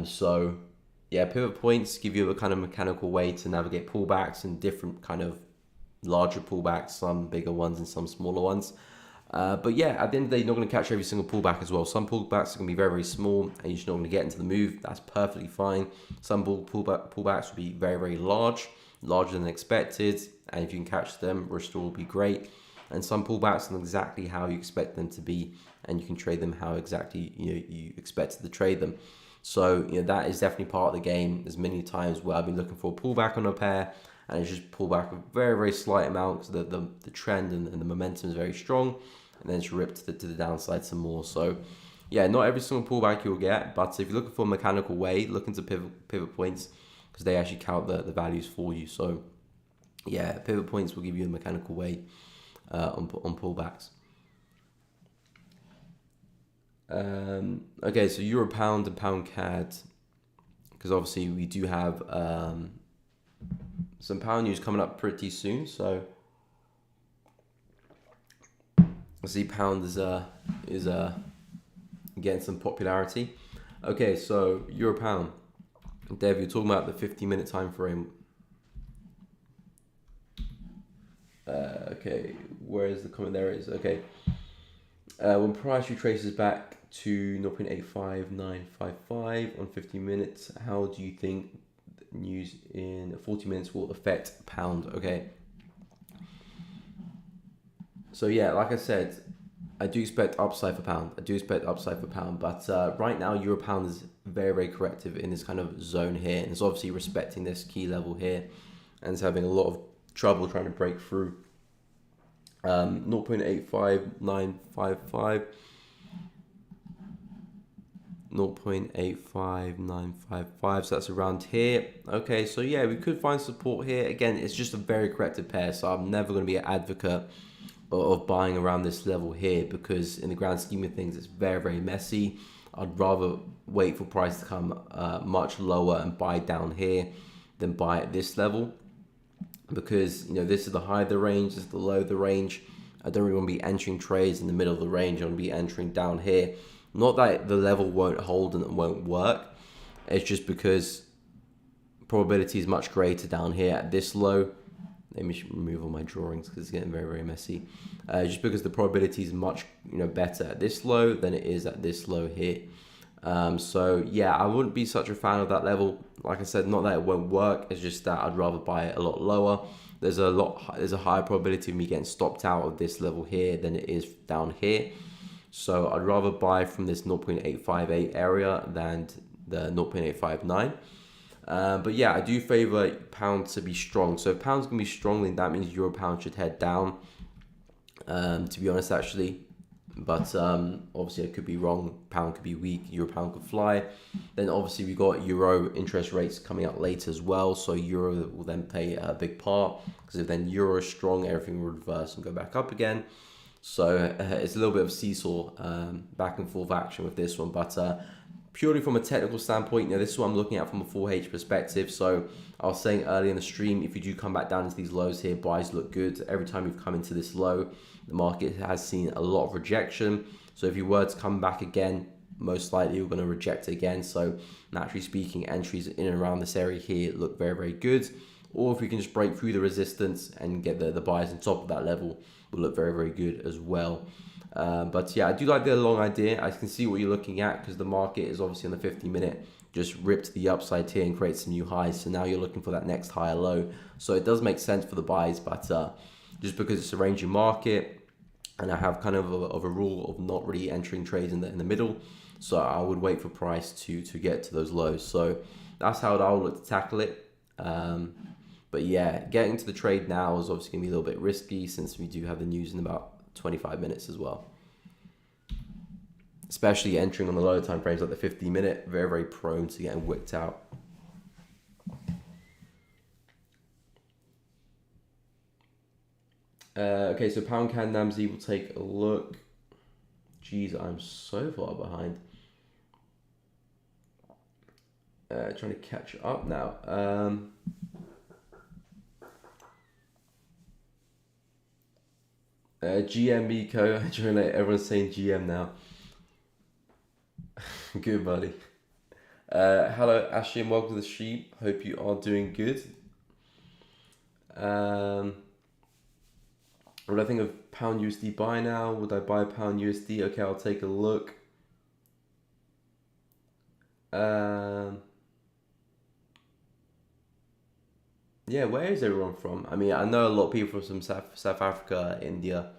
So yeah, pivot points give you a kind of mechanical way to navigate pullbacks and different kind of larger pullbacks, some bigger ones and some smaller ones. But yeah, at the end of the day, you're not going to catch every single pullback as well. Some pullbacks are going to be very, very small and you're just not going to get into the move. That's perfectly fine. Some pullbacks will be very, very large, larger than expected. And if you can catch them, restore will be great. And some pullbacks are exactly how you expect them to be, and you can trade them how exactly you expected to trade them. So that is definitely part of the game. There's many times where I've been looking for a pullback on a pair, and it's just pull back a very, very slight amount because the trend and the momentum is very strong, and then it's ripped to the downside some more. So yeah, not every single pullback you'll get, but if you're looking for a mechanical way, look into pivot points, because they actually count the values for you. So yeah, pivot points will give you a mechanical way on pullbacks. Okay, so Euro pound and pound CAD, because obviously we do have some pound news coming up pretty soon. So I see pound is getting some popularity. Okay, so Euro pound. Dev, you're talking about the 50-minute time frame. Okay, where is the comment? There it is. Okay. When price retraces back to 0.85955 on 50 minutes, how do you think news in 40 minutes will affect pound? Okay. So yeah, like I said, I do expect upside for pound. But right now, Euro pound is very, very corrective in this kind of zone here, and it's obviously respecting this key level here, and it's having a lot of trouble trying to break through 0.85955, 0.85955, so that's around here. Okay, so yeah, we could find support here. Again, it's just a very corrective pair, so I'm never going to be an advocate of buying around this level here, because in the grand scheme of things, it's very, very messy. I'd rather wait for price to come much lower and buy down here than buy at this level, because this is the high of the range, this is the low of the range. I don't really want to be entering trades in the middle of the range. I want to be entering down here. Not that the level won't hold and it won't work, it's just because probability is much greater down here at this low. Let me remove all my drawings because it's getting very, very messy. Just because the probability is much better at this low than it is at this low here. So yeah, I wouldn't be such a fan of that level. Like I said, not that it won't work, it's just that I'd rather buy it a lot lower. There's a higher probability of me getting stopped out of this level here than it is down here. So I'd rather buy from this 0.858 area than the 0.859. But yeah, I do favor pound to be strong. So if pound's gonna be strong, then that means Euro pound should head down. To be honest, actually. But obviously I could be wrong. Pound could be weak, Euro pound could fly. Then obviously we got Euro interest rates coming out later as well, so Euro will then play a big part, because if then Euro is strong, everything will reverse and go back up again. So it's a little bit of seesaw back and forth action with this one. But purely from a technical standpoint, this is what I'm looking at from a 4H perspective. So I was saying earlier in the stream, if you do come back down into these lows here, buys look good. Every time you've come into this low, the market has seen a lot of rejection. So if you were to come back again, most likely you're going to reject it again. So naturally speaking, entries in and around this area here look very, very good. or if we can just break through the resistance and get the buys on top of that level, will look very, very good as well. But yeah, I do like the long idea. I can see what you're looking at because the market is obviously on the 50-minute just ripped to the upside here and create some new highs. So now you're looking for that next higher low. So it does make sense for the buys, but just because it's a ranging market, and I have kind of a rule of not really entering trades in the middle, so I would wait for price to get to those lows. So that's how I would look to tackle it. But yeah, getting to the trade now is obviously gonna be a little bit risky since we do have the news in about 25 minutes as well. Especially entering on the lower time frames like the 50-minute, very, very prone to getting wicked out. Okay, so pound CAD NAMZ, will take a look. Jeez, I'm so far behind. Trying to catch up now. GM Miko, everyone's saying GM now. Good, buddy. Hello, Ashley, and welcome to the stream. Hope you are doing good. What do I think of pound USD buy now? Would I buy pound USD? Okay, I'll take a look. Yeah, where is everyone from? I mean, I know a lot of people from South Africa, India.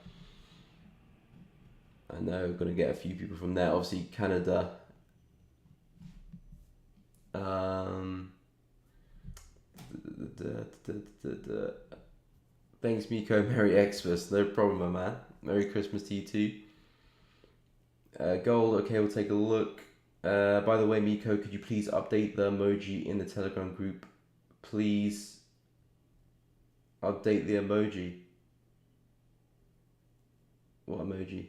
I know we're going to get a few people from there. Obviously, Canada. Thanks, Miko. Merry Xmas. No problem, my man. Merry Christmas to you too. Gold. Okay, we'll take a look. By the way, Miko, could you please update the emoji in the Telegram group? Please update the emoji. What emoji?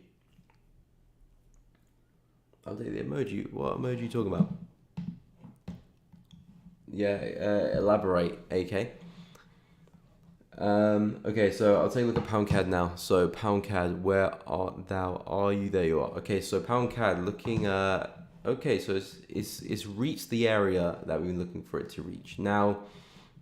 Update the emoji. What emoji are you talking about? Yeah, elaborate, AK. Okay, so I'll take a look at pound CAD now. So pound CAD, where art thou? Are you? There you are. Okay, so pound CAD looking okay, so it's reached the area that we've been looking for it to reach. Now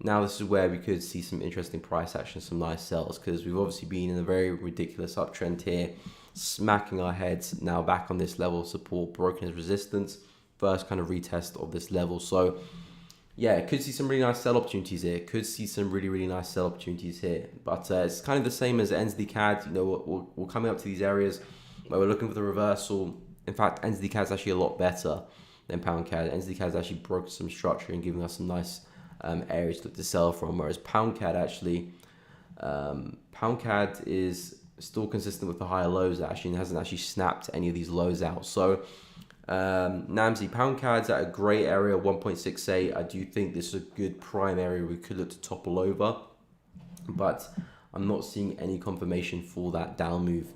this is where we could see some interesting price action, some nice sells, because we've obviously been in a very ridiculous uptrend here, smacking our heads now back on this level of support, broken as resistance, first kind of retest of this level. So yeah, could see some really nice sell opportunities here. Could see some really, really nice sell opportunities here. But it's kind of the same as NZD CAD. You know, we're coming up to these areas where we're looking for the reversal. In fact, NZD CAD is actually a lot better than pound CAD. NZD CAD has actually broken some structure and giving us some nice areas to look to sell from. Whereas pound CAD actually, pound CAD is still consistent with the higher lows actually, and hasn't actually snapped any of these lows out. So NAMZ, pound CAD's at a grey area, 1.68. I do think this is a good prime area we could look to topple over, but I'm not seeing any confirmation for that down move.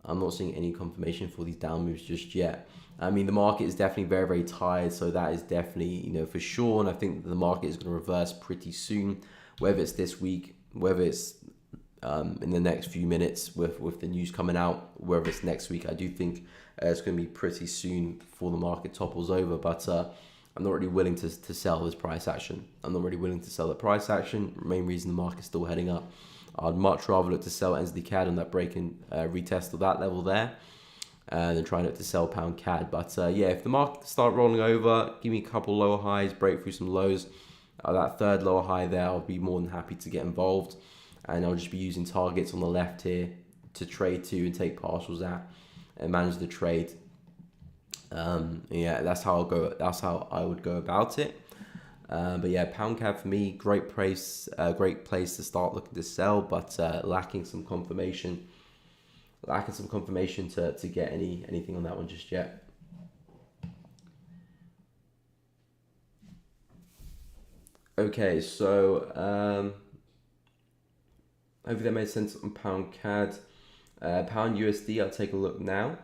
I'm not seeing any confirmation for these down moves just yet. I mean, the market is definitely very, very tired, so that is definitely, you know, for sure, and I think the market is going to reverse pretty soon, whether it's this week, whether it's in the next few minutes with the news coming out, whether it's next week. I do think it's going to be pretty soon before the market topples over, but I'm not really willing to sell this price action. I'm not really willing to sell the price action. Main reason the market's still heading up. I'd much rather look to sell NZD CAD on that break and retest of that level there than trying to sell pound CAD. But yeah, if the market start rolling over, give me a couple lower highs, break through some lows, that third lower high there, I'll be more than happy to get involved. And I'll just be using targets on the left here to trade to and take partials at and manage the trade. Yeah, that's how I'll go. That's how I would go about it. But yeah, pound CAD for me, great place to start looking to sell, but lacking some confirmation to get anything on that one just yet. Okay, so hopefully that made sense on pound CAD. Pound USD, I'll take a look now.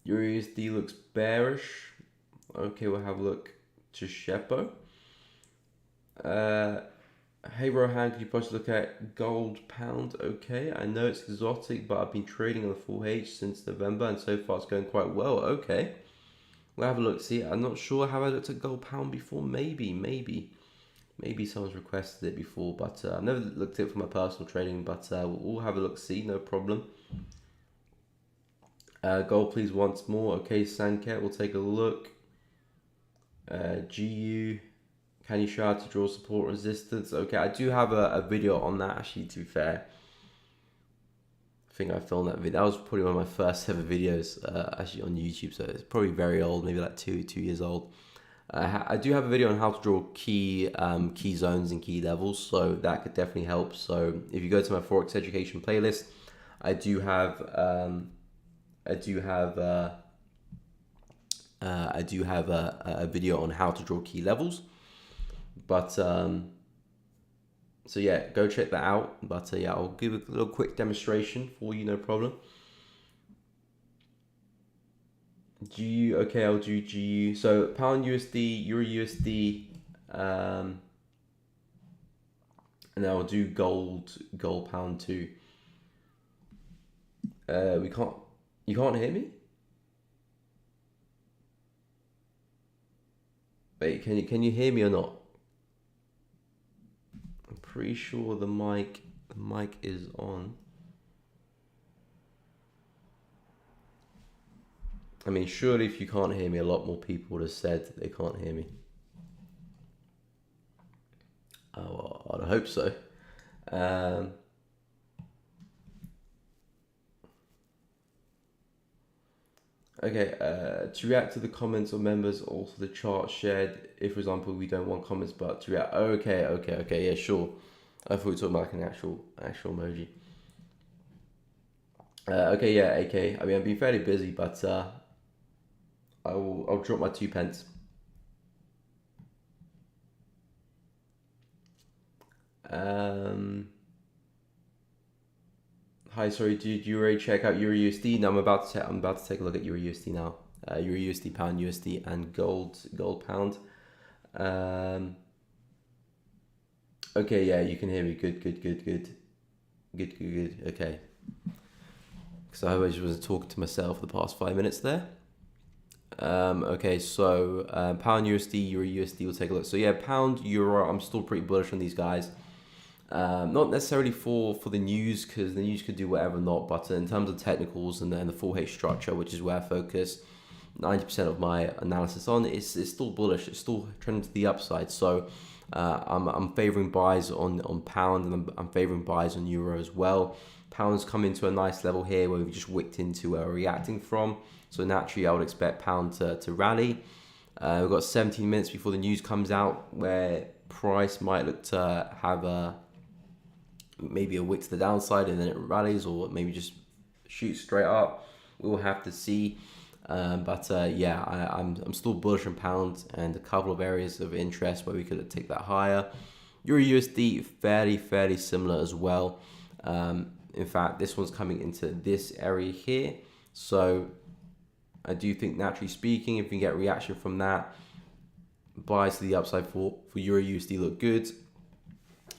Euro USD looks bearish. Okay, we'll have a look to Shepo. Hey Rohan, could you possibly look at gold pound? Okay, I know it's exotic, but I've been trading on the full H since November, and so far it's going quite well. Okay, we'll have a look. See, I'm not sure. Have I looked at gold pound before? Maybe someone's requested it before, but I've never looked at it for my personal trading. But we'll have a look. See, no problem. Gold, please, once more. Okay, Sandcat, we'll take a look. GU, can you show how to draw support resistance? Okay, I do have a video on that, actually, to be fair. I think I filmed that video. That was probably one of my first ever videos, actually, on YouTube, so it's probably very old, maybe like two years old. I do have a video on how to draw key zones and key levels, so that could definitely help. So if you go to my Forex education playlist, I do have a video on how to draw key levels, but so yeah, go check that out. But yeah, I'll give a little quick demonstration for you, no problem. GU, okay, I'll do GU. So pound USD, Euro USD, and then I'll do gold pound too. You can't hear me? Wait, can you hear me or not? I'm pretty sure the mic is on. I mean, surely if you can't hear me, a lot more people would have said that they can't hear me. Oh, well, I'd hope so. Okay, to react to the comments or members, also the chart shared, if for example we don't want comments but to react. Okay, yeah, sure. I thought we were talking about like an actual emoji. Okay, yeah, AK. I mean, I've been fairly busy, but I'll drop my 2 pence. Hi, sorry, did you already check out Euro USD? No, I'm about to take a look at Euro USD now. Euro USD, pound USD, and gold pound. Okay, yeah, you can hear me. Good. Okay. Because I always was talking to myself the past 5 minutes there. Okay, so pound USD, Euro USD, we'll take a look. So yeah, pound, Euro, I'm still pretty bullish on these guys. Not necessarily for the news, because the news could do whatever not, but in terms of technicals and then the full H structure, which is where I focus 90% of my analysis on, it's still bullish. It's still trending to the upside. So I'm favoring buys on pound, and I'm favoring buys on euro as well. Pound's come into a nice level here where we've just wicked into where we're reacting from. So naturally, I would expect pound to rally. We've got 17 minutes before the news comes out, where price might look to have maybe a wick to the downside and then it rallies, or maybe just shoots straight up. We'll have to see. But yeah, I'm still bullish on pound, and a couple of areas of interest where we could take that higher. Euro USD fairly similar as well. In fact, this one's coming into this area here, so I do think, naturally speaking, if we get reaction from that, buys to the upside for Euro USD look good,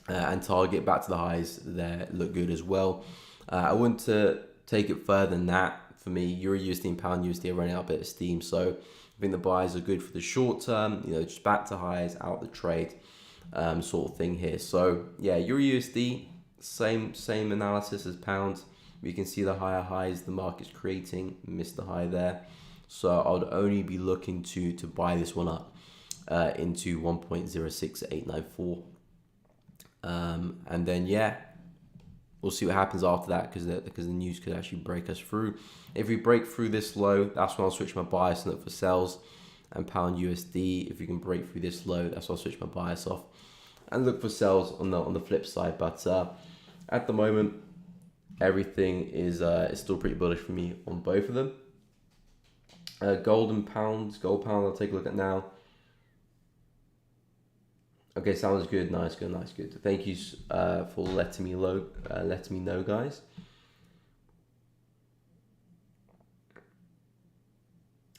and target back to the highs there look good as well. I wouldn't take it further than that. For me, Euro USD and pound USD are running out a bit of steam, so I think the buys are good for the short term. Just back to highs, out the trade, sort of thing here. So yeah, Euro USD, same analysis as pound. We can see the higher highs the market's creating, missed the high there. So I would only be looking to buy this one up into 1.06894. And then yeah, we'll see what happens after that, because the news could actually break us through. If we break through this low, that's when I'll switch my bias and look for sells. And pound USD, if we can break through this low, that's when I'll switch my bias off and look for sells on the flip side. But at the moment, everything is still pretty bullish for me on both of them. Gold pound, I'll take a look at now. Okay, sounds good. Nice, good. Thank you for letting me know, guys.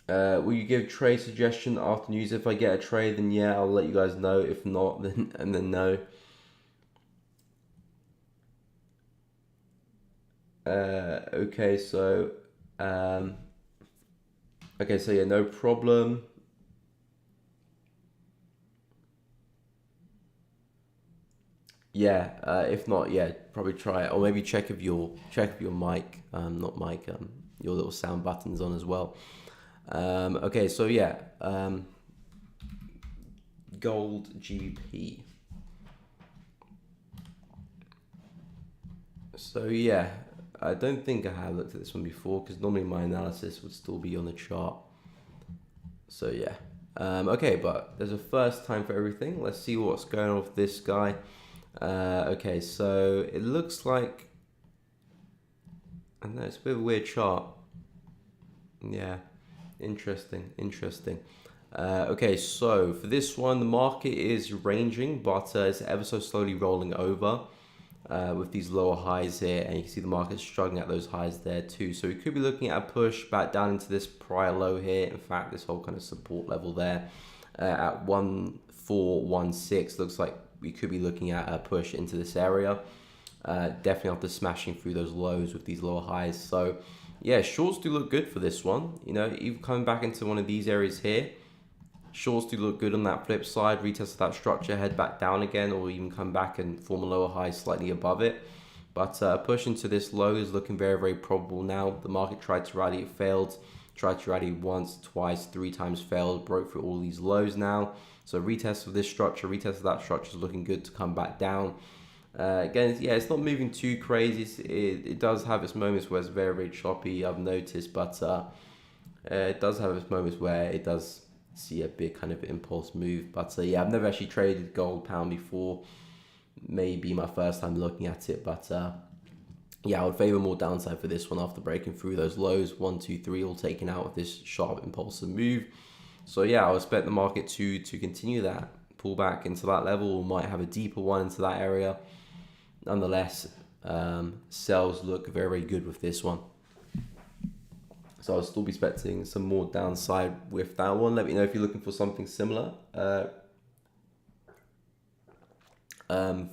Will you give trade suggestion after news? If I get a trade, then yeah, I'll let you guys know. If not, then no. Okay, so Okay, so yeah, no problem. Yeah, if not, yeah, probably try it, or maybe check if your mic, not mic, your little sound buttons on as well. Okay, so yeah, gold GP. So yeah, I don't think I have looked at this one before because normally my analysis would still be on the chart. So yeah, okay, but there's a first time for everything. Let's see what's going on with this guy. Okay, so it looks like, and that's a bit of a weird chart. Yeah, interesting. Okay, so for this one, the market is ranging, but it's ever so slowly rolling over with these lower highs here, and you can see the market struggling at those highs there too. So we could be looking at a push back down into this prior low here. In fact, this whole kind of support level there at 1416 looks like we could be looking at a push into this area. Definitely after smashing through those lows with these lower highs. So yeah, shorts do look good for this one. You know, even coming back into one of these areas here, shorts do look good on that flip side. Retest that structure, head back down again, or even come back and form a lower high slightly above it. But push into this low is looking very probable now. The market tried to rally, it failed. Tried to rally once, twice, 3 times, failed. Broke through all these lows now. So retest of this structure, retest of that structure is looking good to come back down. Again, yeah, it's not moving too crazy. It does have its moments where it's very choppy, I've noticed, but it does have its moments where it does see a big kind of impulse move. But yeah, I've never actually traded gold pound before. Maybe my first time looking at it, but yeah, I would favor more downside for this one after breaking through those lows. 1, 2, 3 all taken out with this sharp impulsive move. So yeah, I would expect the market to continue that pull back into that level, or might have a deeper one into that area. Nonetheless, sells look very good with this one. So I'll still be expecting some more downside with that one. Let me know if you're looking for something similar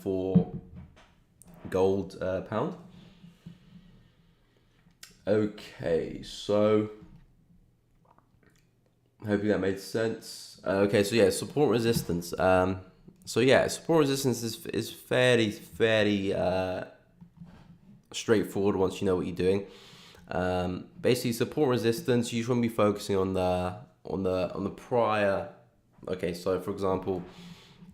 for gold pound. Okay, so hopefully that made sense. Okay, so yeah, support resistance. So yeah, support resistance is fairly straightforward once you know what you're doing. Basically, support resistance, you shouldn't be focusing on the prior. Okay, so for example,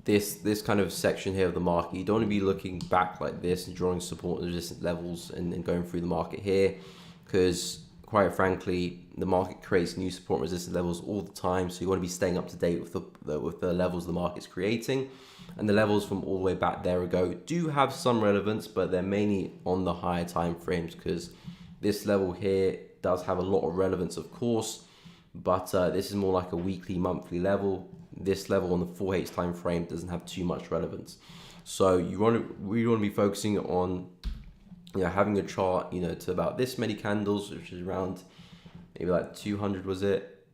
this kind of section here of the market, you don't want to be looking back like this and drawing support and resistance levels and going through the market here, because quite frankly, the market creates new support and resistance levels all the time. So you want to be staying up to date with the levels the market's creating, and the levels from all the way back there ago do have some relevance, but they're mainly on the higher time frames, because this level here does have a lot of relevance, of course, but this is more like a weekly, monthly level. This level on the 4H time frame doesn't have too much relevance. So we want to be focusing on, you know, having a chart, you know, to about this many candles, which is around maybe like 200, was it?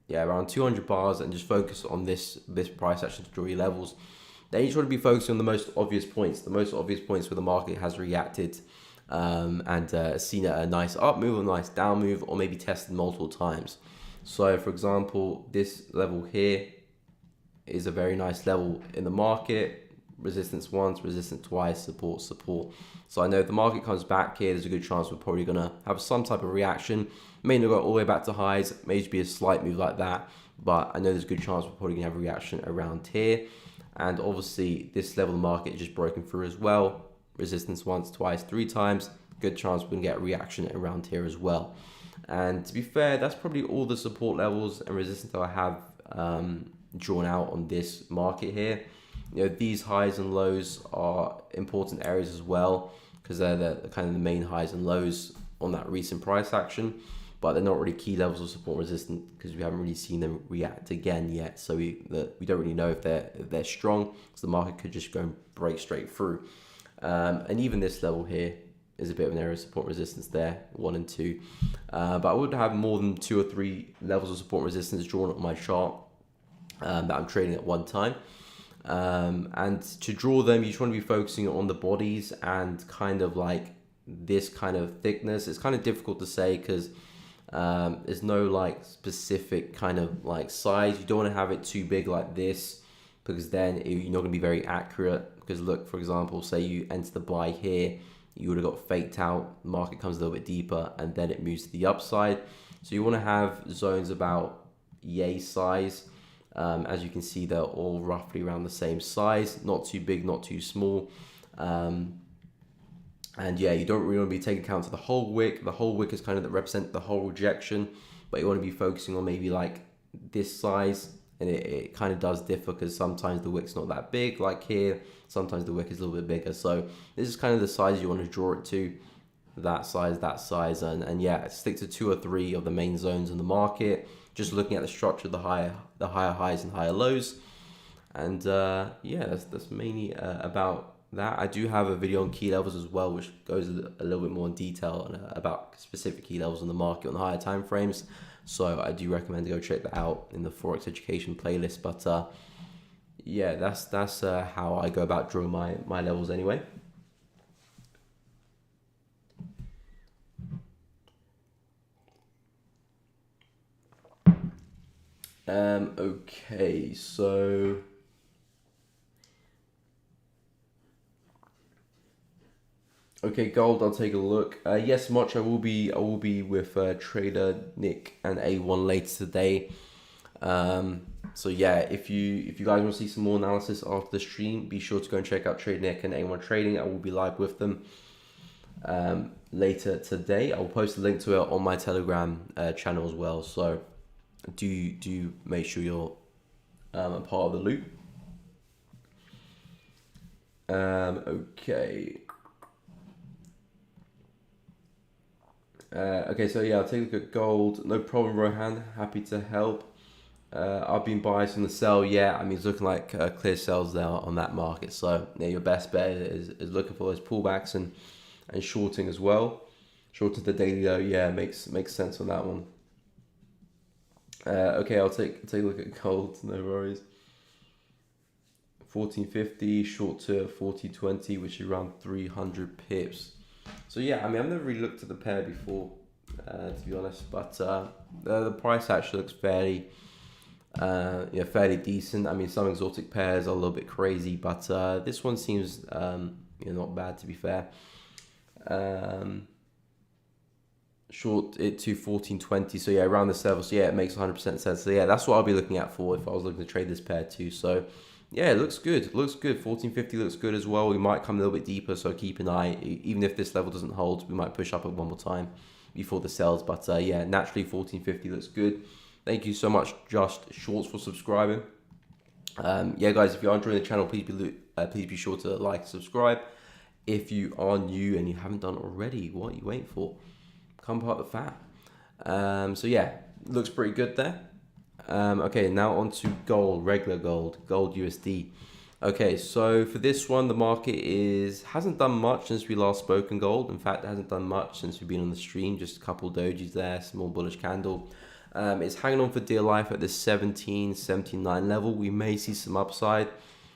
Yeah, around 200 bars, and just focus on this price action to draw your levels. Then you just want to be focusing on the most obvious points where the market has reacted and seen a nice up move, a nice down move, or maybe tested multiple times. So for example, this level here is a very nice level in the market. Resistance once, resistance twice, support. So I know if the market comes back here, there's a good chance we're probably going to have some type of reaction. May not go all the way back to highs, may just be a slight move like that, but I know there's a good chance we're probably going to have a reaction around here. And obviously this level of the market is just broken through as well. Resistance once, twice, 3 times, good chance we're going to get a reaction around here as well. And to be fair, that's probably all the support levels and resistance that I have drawn out on this market here. You know, these highs and lows are important areas as well, because they're the kind of the main highs and lows on that recent price action, but they're not really key levels of support resistance because we haven't really seen them react again yet. So we don't really know if they're strong, so the market could just go and break straight through. And even this level here is a bit of an area of support resistance there, 1 and 2. But I would have more than 2 or 3 levels of support resistance drawn on my chart that I'm trading at one time. And to draw them, you just want to be focusing on the bodies and kind of like this kind of thickness. It's kind of difficult to say because There's no like specific kind of like size. You don't want to have it too big like this, because then you're not going to be very accurate. Because look, for example, say you enter the buy here, you would have got faked out, the market comes a little bit deeper, and then it moves to the upside. So you want to have zones about yay size. As you can see, they're all roughly around the same size, not too big, not too small. And yeah, you don't really want to be taking account of the whole wick. The whole wick is kind of that represent the whole rejection, but you want to be focusing on maybe like this size. And it kind of does differ, because sometimes the wick's not that big, like here. Sometimes the wick is a little bit bigger. So this is kind of the size you want to draw it to, that size, and yeah, stick to 2 or 3 of the main zones in the market. Just looking at the structure, the higher highs and higher lows, and yeah, that's mainly about that. I do have a video on key levels as well, which goes a little bit more in detail about specific key levels in the market on the higher time frames. So I do recommend to go check that out in the Forex education playlist. But yeah, that's how I go about drawing my levels anyway. Okay, so okay, gold. I'll take a look. Yes, much. I will be with Trader Nick and A1 later today. So yeah, if you guys want to see some more analysis after the stream, be sure to go and check out Trader Nick and A1 Trading. I will be live with them later today. I will post a link to it on my Telegram channel as well. So do make sure you're a part of the loop. Okay. Okay, so yeah, I'll take a look at gold. No problem, Rohan. Happy to help. I've been biased on the sell. Yeah, I mean, it's looking like clear sells there on that market. So yeah, your best bet is looking for those pullbacks and shorting as well. Shorting the daily though, yeah, makes sense on that one. Okay, I'll take a look at gold. No worries. 1450 short to 1420, which is around 300 pips. So yeah, I mean, I've never really looked at the pair before, to be honest, but the price actually looks fairly decent. I mean, some exotic pairs are a little bit crazy, but this one seems not bad, to be fair. Short it to 1420, so yeah, around this level. So yeah, it makes 100% sense. So yeah, that's what I'll be looking at for if I was looking to trade this pair too. So yeah, it looks good. 1450 looks good as well. We might come a little bit deeper, so keep an eye. Even if this level doesn't hold, we might push up it one more time before the sells. But yeah, naturally 1450 looks good. Thank you so much, Just Shorts, for subscribing. Yeah, guys, if you are enjoying the channel, please be sure to like and subscribe. If you are new and you haven't done it already, what are you waiting for? Become part of the fam. So yeah, looks pretty good there. Okay, now on to gold, regular gold USD. Okay, so for this one, the market hasn't done much since we last spoke in gold. In fact, it hasn't done much since we've been on the stream. Just a couple dojis there, small bullish candle. It's hanging on for dear life at this 17.79 level. We may see some upside.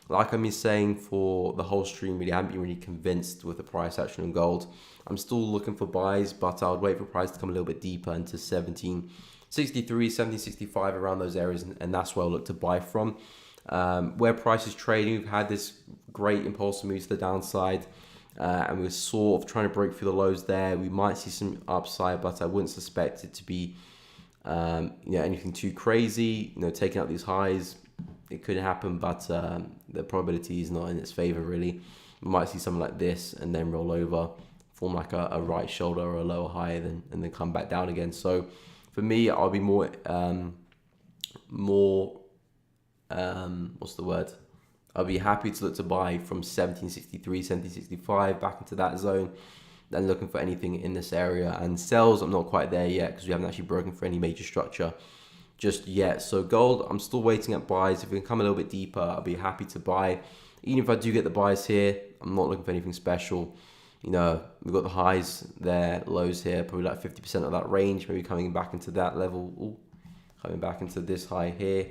Like I've been saying for the whole stream, really, I haven't been really convinced with the price action in gold. I'm still looking for buys, but I would wait for price to come a little bit deeper into 17.63, 17.65, around those areas, and that's where I'll look to buy from. Where price is trading, we've had this great impulsive move to the downside, and we're sort of trying to break through the lows there. We might see some upside, but I wouldn't suspect it to be anything too crazy. Taking out these highs, it could happen, but the probability is not in its favor really. We might see something like this and then roll over, form like a right shoulder or a lower high, and then come back down again. So for me, I'll be more what's the word? I'll be happy to look to buy from 17.63, 17.65 back into that zone, then looking for anything in this area. And sells, I'm not quite there yet because we haven't actually broken for any major structure just yet. So gold, I'm still waiting at buys. If we can come a little bit deeper, I'll be happy to buy. Even if I do get the buys here, I'm not looking for anything special. We've got the highs there, lows here, probably like 50% of that range, maybe coming back into that level. Ooh, coming back into this high here,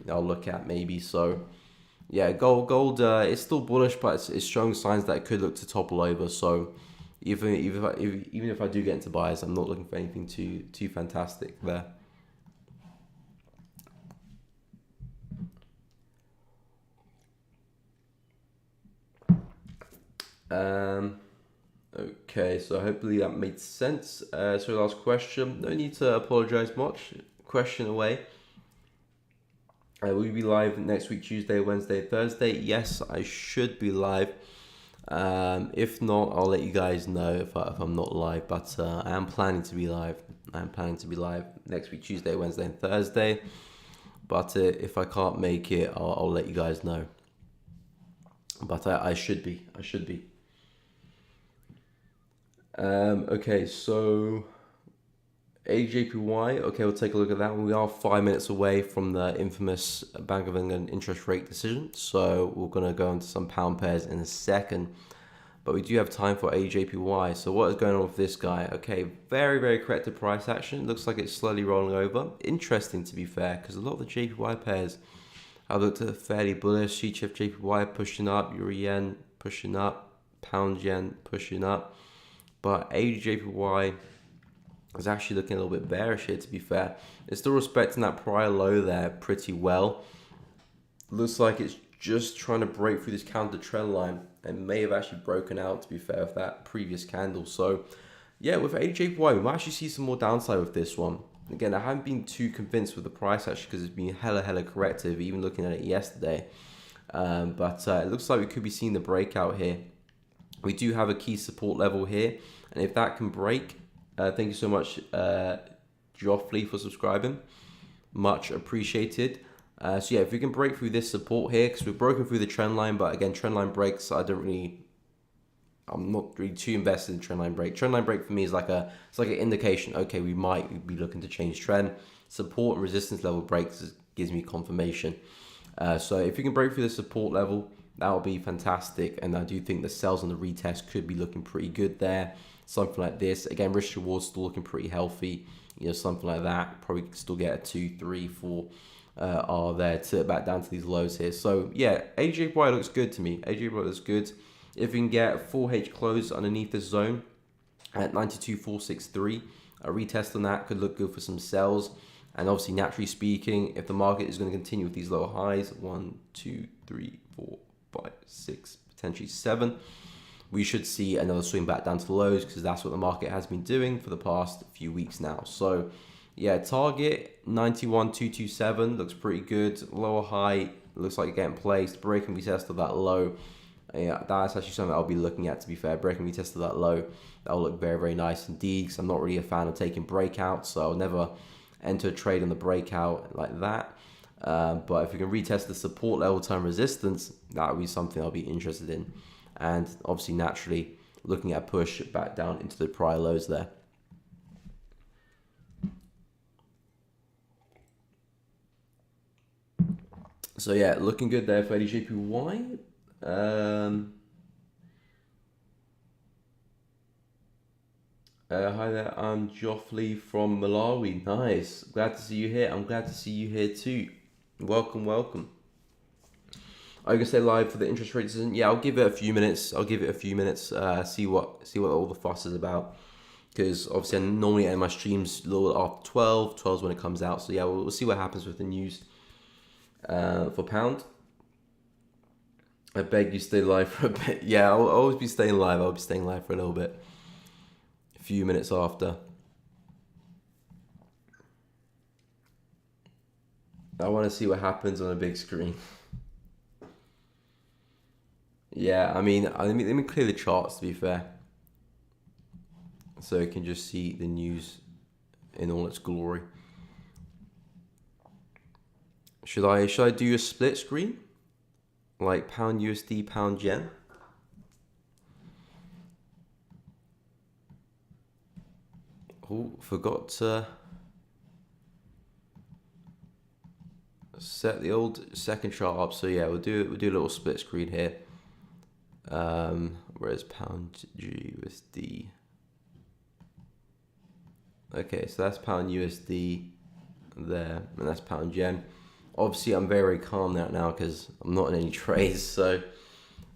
I'll look at maybe. So yeah, gold it's still bullish, but it's showing signs that it could look to topple over. So Even if I do get into buys, I'm not looking for anything too fantastic there. Okay, so hopefully that made sense. So last question. No need to apologize much. Question away. Will you be live next week, Tuesday, Wednesday, Thursday? Yes, I should be live. If not, I'll let you guys know if I'm not live. But I am planning to be live. I'm planning to be live next week, Tuesday, Wednesday, and Thursday. But if I can't make it, I'll let you guys know. But I should be. Okay, so AJPY. Okay, we'll take a look at that one. We are 5 minutes away from the infamous Bank of England interest rate decision, so we're going to go into some pound pairs in a second. But we do have time for AJPY. So what is going on with this guy? Okay, very corrected price action. Looks like it's slowly rolling over. Interesting, to be fair, because a lot of the JPY pairs have looked at fairly bullish. CHF JPY pushing up, Euro Yen pushing up, Pound Yen pushing up. But AJPY is actually looking a little bit bearish here, to be fair. It's still respecting that prior low there pretty well. Looks like it's just trying to break through this counter trend line and may have actually broken out, to be fair, with that previous candle. So yeah, with AJPY, we might actually see some more downside with this one. Again, I haven't been too convinced with the price actually because it's been hella corrective, even looking at it yesterday. But it looks like we could be seeing the breakout here. We do have a key support level here, and if that can break, thank you so much, Joffley, for subscribing. Much appreciated. So yeah, if we can break through this support here, because we've broken through the trend line, but again, trend line breaks, I'm not really too invested in trend line break. Trend line break for me is it's like an indication. Okay, we might be looking to change trend. Support and resistance level breaks gives me confirmation. So if you can break through the support level, that would be fantastic. And I do think the sells on the retest could be looking pretty good there. Something like this. Again, risk reward still looking pretty healthy. Something like that. Probably still get a 2, 3, 4 R there to back down to these lows here. So yeah, AJPY looks good to me. AJPY looks good. If we can get 4H close underneath this zone at 92.463, a retest on that could look good for some sells. And obviously, naturally speaking, if the market is going to continue with these lower highs, 1, 2, 3, 4, 5, 6, potentially 7, we should see another swing back down to the lows, because that's what the market has been doing for the past few weeks now. So yeah, target 91.227 looks pretty good. Lower high looks like getting placed. Breaking retest of that low. Yeah, that's actually something I'll be looking at, to be fair. Breaking retest of that low, that'll look very nice indeed, because I'm not really a fan of taking breakouts, so I'll never enter a trade on the breakout like that. But if we can retest the support level time resistance, that would be something I'll be interested in. And obviously, naturally, looking at a push back down into the prior lows there. So yeah, looking good there for ADJPY. Hi there, I'm Joffley from Malawi. Nice. Glad to see you here. I'm glad to see you here too. Welcome. Are you gonna stay live for the interest rate decision? Yeah, I'll give it a few minutes. See what all the fuss is about. Because obviously I normally end my streams a little after 12. 12 is when it comes out. So yeah, we'll see what happens with the news for pound. I beg you stay live for a bit. Yeah, I'll always be staying live. I'll be staying live for a little bit. A few minutes after. I want to see what happens on a big screen. Yeah, I mean, let me clear the charts, to be fair. So you can just see the news in all its glory. Should I do a split screen? Like pound USD, pound yen? Oh, forgot to set the old second chart up. So yeah, we'll do a little split screen here. Where's pound GUSD? Okay, so that's pound USD there, and that's pound yen. Obviously, I'm very calm now because I'm not in any trades, so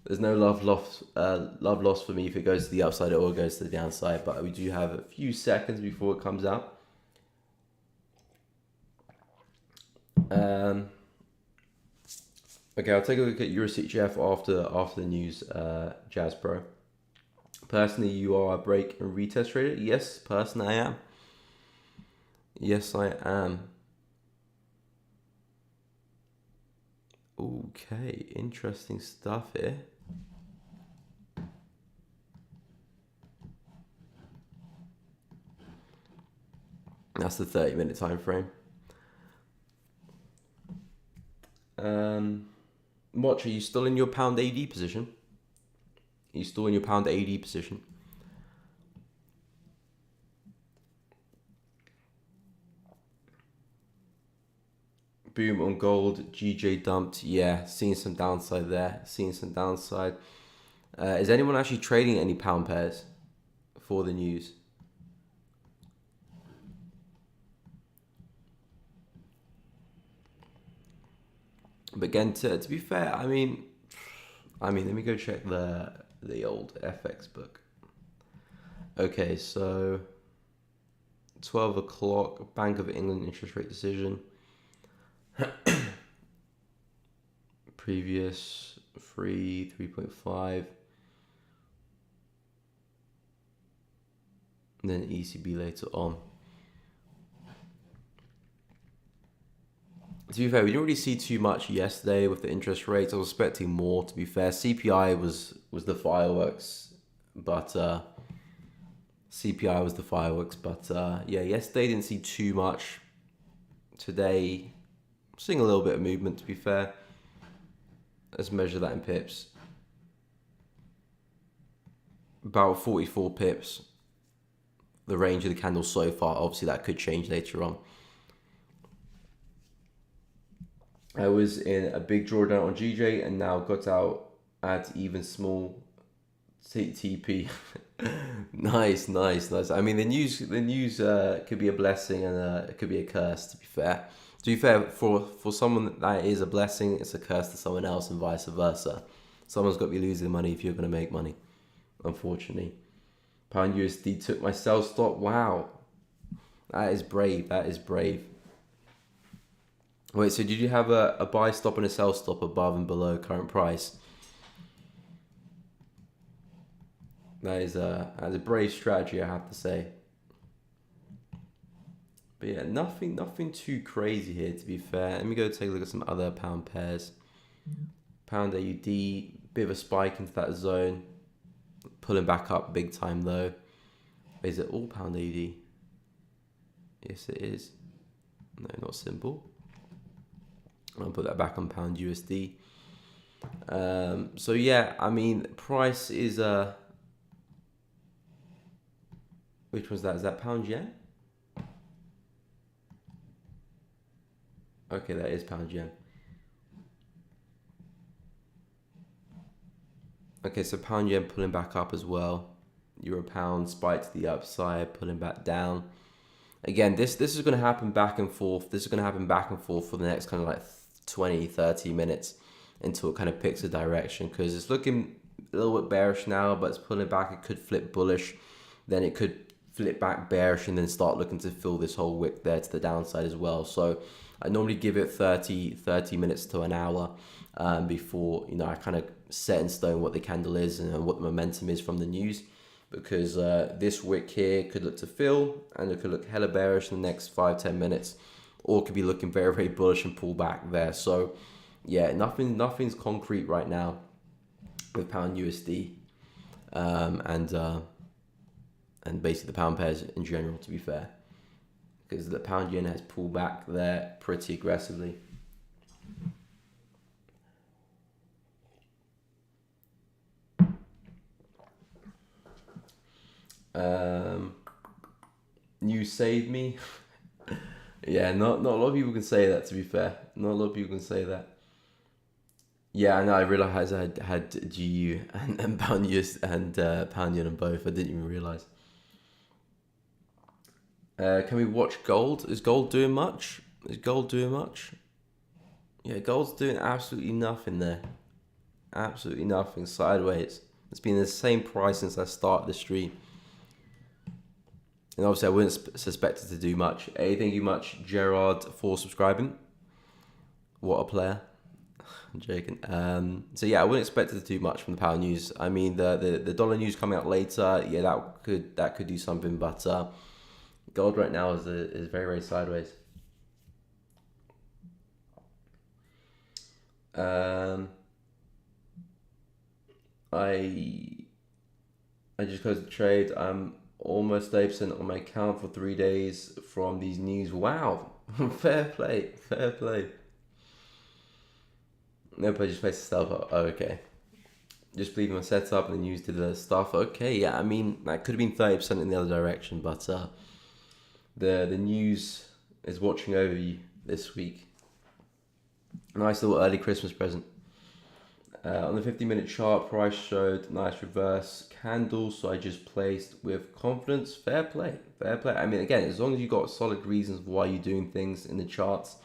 There's no love lost for me if it goes to the upside or it goes to the downside. But we do have a few seconds before it comes out. Okay, I'll take a look at EuroCHF after the news, Jazz Pro. Personally, you are a break and retest trader? Yes, personally I am. Yes, I am. Okay, interesting stuff here. That's the 30-minute time frame. Watch, are you still in your pound AD position? Are you still in your pound AD position? Boom on gold, GJ dumped. Yeah, seeing some downside there. Seeing some downside. Is anyone actually trading any pound pairs for the news? But again, to be fair, I mean, let me go check the old FX book. Okay, so 12 o'clock, Bank of England interest rate decision. Previous 3.5. And then ECB later on. To be fair, we didn't really see too much yesterday with the interest rates. I was expecting more, to be fair. CPI was the fireworks, but yeah, yesterday didn't see too much. Today, seeing a little bit of movement, to be fair. Let's measure that in pips. About 44 pips. The range of the candle so far. Obviously, that could change later on. I was in a big drawdown on GJ and now got out at even small TP. Nice. I mean, the news could be a blessing and it could be a curse. To be fair, for someone that is a blessing, it's a curse to someone else, and vice versa. Someone's got to be losing money if you're going to make money. Unfortunately, pound USD took my sell stop. Wow, that is brave. Wait, so did you have a buy stop and a sell stop above and below current price? That is a brave strategy, I have to say. But yeah, nothing too crazy here, to be fair. Let me go take a look at some other pound pairs. Pound AUD, bit of a spike into that zone. Pulling back up big time though. Is it all pound AUD? Yes, it is. No, not simple. I'll put that back on pound USD. So yeah, I mean, price is which one's that? Is that pound yen? Okay, that is pound yen. Okay, so pound yen pulling back up as well. Euro pound spiked to the upside, pulling back down. Again, this is going to happen back and forth. This is going to happen back and forth for the next kind of like 20, 30 minutes until it kind of picks a direction, because it's looking a little bit bearish now, but it's pulling back. It could flip bullish, then it could flip back bearish and then start looking to fill this whole wick there to the downside as well. So I normally give it 30 minutes to an hour before, you know, I kind of set in stone what the candle is and what the momentum is from the news, because this wick here could look to fill and it could look hella bearish in the next 5-10 minutes, or could be looking very, very bullish and pull back there. So yeah, nothing's concrete right now with pound USD and basically the pound pairs in general, to be fair, because the pound yen has pulled back there pretty aggressively. You saved me. Yeah, not a lot of people can say that, to be fair. Not a lot of people can say that. Yeah, I know. I realised I had GU and pound US and pound yen on both. I didn't even realise. Can we watch gold? Is gold doing much? Yeah, gold's doing absolutely nothing there. Absolutely nothing. Sideways. It's been the same price since I started the stream. And obviously I wouldn't suspect it to do much. Hey, thank you much, Gerard, for subscribing. What a player. I'm joking. So yeah, I wouldn't expect it to do much from the power news. I mean, the dollar news coming out later, yeah, that could do something. But gold right now is very, very sideways. I just closed the trade. I'm almost 8% on my account for 3 days from these news. Wow, fair play, fair play. Nope, I just placed the stuff up. Oh, okay. Just believe in my setup and then used the stuff. Okay, yeah, I mean, that could have been 30% in the other direction, but the news is watching over you this week. Nice little early Christmas present. On the 50-minute chart, price showed nice reverse candle, so I just placed with confidence. Fair play, fair play. I mean, again, as long as you got solid reasons why you're doing things in the charts,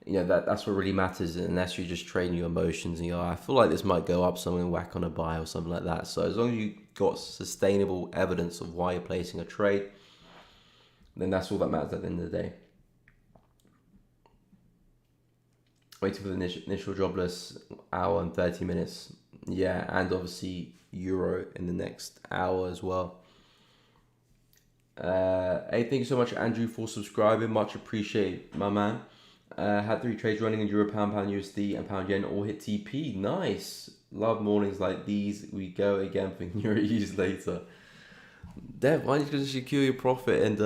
you know, that's what really matters, unless you're just trading your emotions and I feel like this might go up, so I'm going to whack on a buy or something like that. So as long as you got sustainable evidence of why you're placing a trade, then that's all that matters at the end of the day. Waiting for the initial jobless hour and 30 minutes. Yeah, and obviously Euro in the next hour as well. Hey, thank you so much, Andrew, for subscribing. Much appreciated, my man. Had 3 trades running in Euro, Pound, USD, and Pound Yen all hit TP. Nice. Love mornings like these. We go again for Euro use later. Dev, why don't you just secure your profit and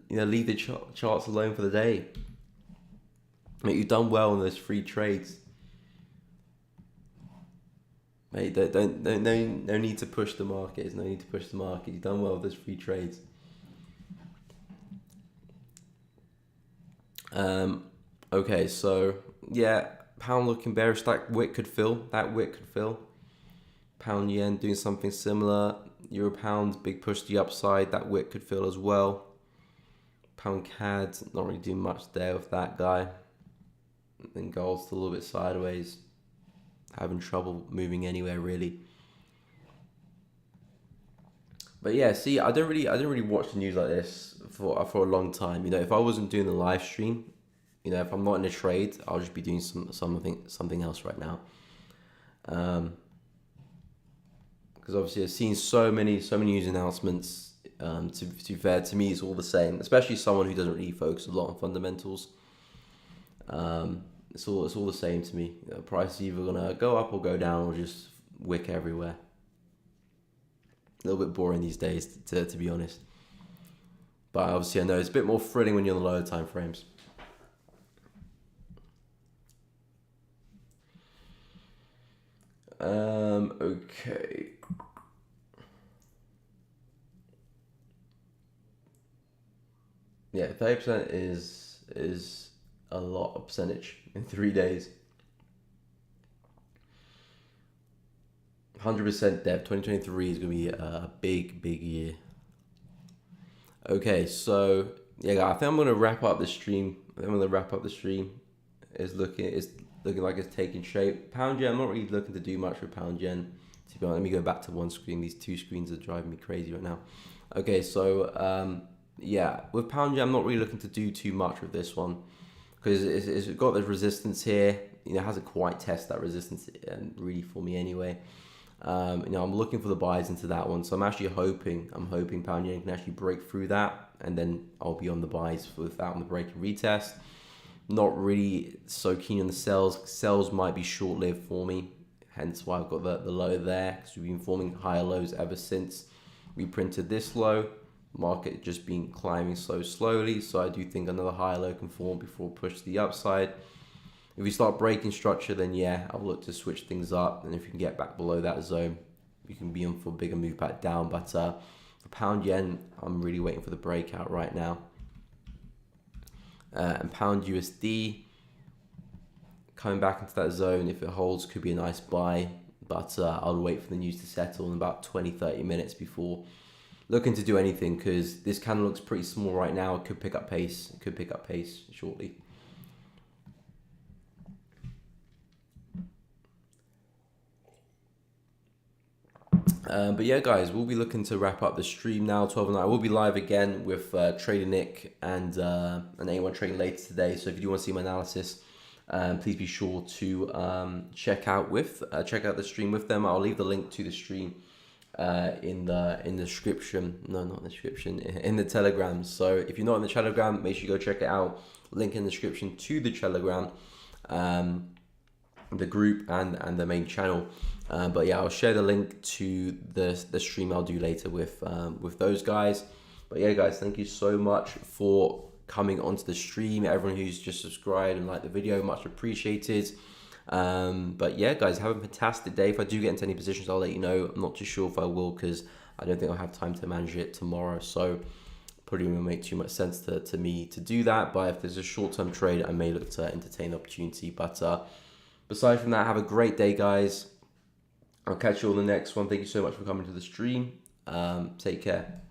you know, leave the charts alone for the day? Mate, you've done well on those 3 trades. Mate, no need to push the market. There's no need to push the market. You've done well with those 3 trades. Okay, so yeah, pound looking bearish. That wick could fill. Pound yen doing something similar. Euro pound, big push to the upside. That wick could fill as well. Pound CAD, not really doing much there with that guy. And gold's still a little bit sideways, having trouble moving anywhere really. But yeah, see, I don't really watch the news like this for a long time. You know, if I wasn't doing the live stream, you know, if I'm not in a trade, I'll just be doing something else right now. Because obviously I've seen so many news announcements. To be fair, to me it's all the same, especially someone who doesn't really focus a lot on fundamentals. It's all the same to me. You know, price is either gonna go up or go down or just wick everywhere. A little bit boring these days, to be honest. But obviously I know it's a bit more thrilling when you're on the lower time frames. Okay. Yeah, 30% is a lot of percentage in 3 days. 100% Dev. 2023 is going to be a big year. Okay, so yeah, guys, I think I'm going to wrap up the stream. It's looking like it's taking shape. Pound yen, I'm not really looking to do much with pound yen. To be honest, let me go back to one screen. These 2 screens are driving me crazy right now. Okay, so yeah, with pound yen, I'm not really looking to do too much with this one because it's got this resistance here. You know, it hasn't quite tested that resistance really for me anyway. You know, I'm looking for the buys into that one, so I'm hoping pound yen can actually break through that, and then I'll be on the buys with that on the break and retest. Not really so keen on the sells. Sells might be short-lived for me, hence why I've got the low there, because we've been forming higher lows ever since we printed this low. Market just been climbing so slowly, so I do think another higher low can form before push to the upside. If we start breaking structure, then yeah, I'll look to switch things up, and if you can get back below that zone, you can be on for a bigger move back down. But for pound yen, I'm really waiting for the breakout right now. And pound USD coming back into that zone, if it holds, could be a nice buy, but I'll wait for the news to settle in about 20-30 minutes before looking to do anything, because this candle looks pretty small right now. It could pick up pace shortly. . . . . . . . . . . . . . . . . . . . . . . . . . . . . . . . . . . . . . . . . . . . . . . . . . . . . . . . . . But yeah, guys, we'll be looking to wrap up the stream now. 12 and I will be live again with Trader Nick and anyone trading later today. So if you do want to see my analysis, please be sure to check out the stream with them. I'll leave the link to the stream in the description. No, not in the description. In the Telegram. So if you're not in the Telegram, make sure you go check it out. Link in the description to the Telegram, the group and the main channel. But yeah, I'll share the link to the stream I'll do later with those guys. But yeah, guys, thank you so much for coming onto the stream. Everyone who's just subscribed and liked the video, much appreciated. But yeah, guys, have a fantastic day. If I do get into any positions, I'll let you know. I'm not too sure if I will, because I don't think I'll have time to manage it tomorrow. So probably won't make too much sense to me to do that. But if there's a short-term trade, I may look to entertain the opportunity. But aside from that, have a great day, guys. I'll catch you on the next one. Thank you so much for coming to the stream. Take care.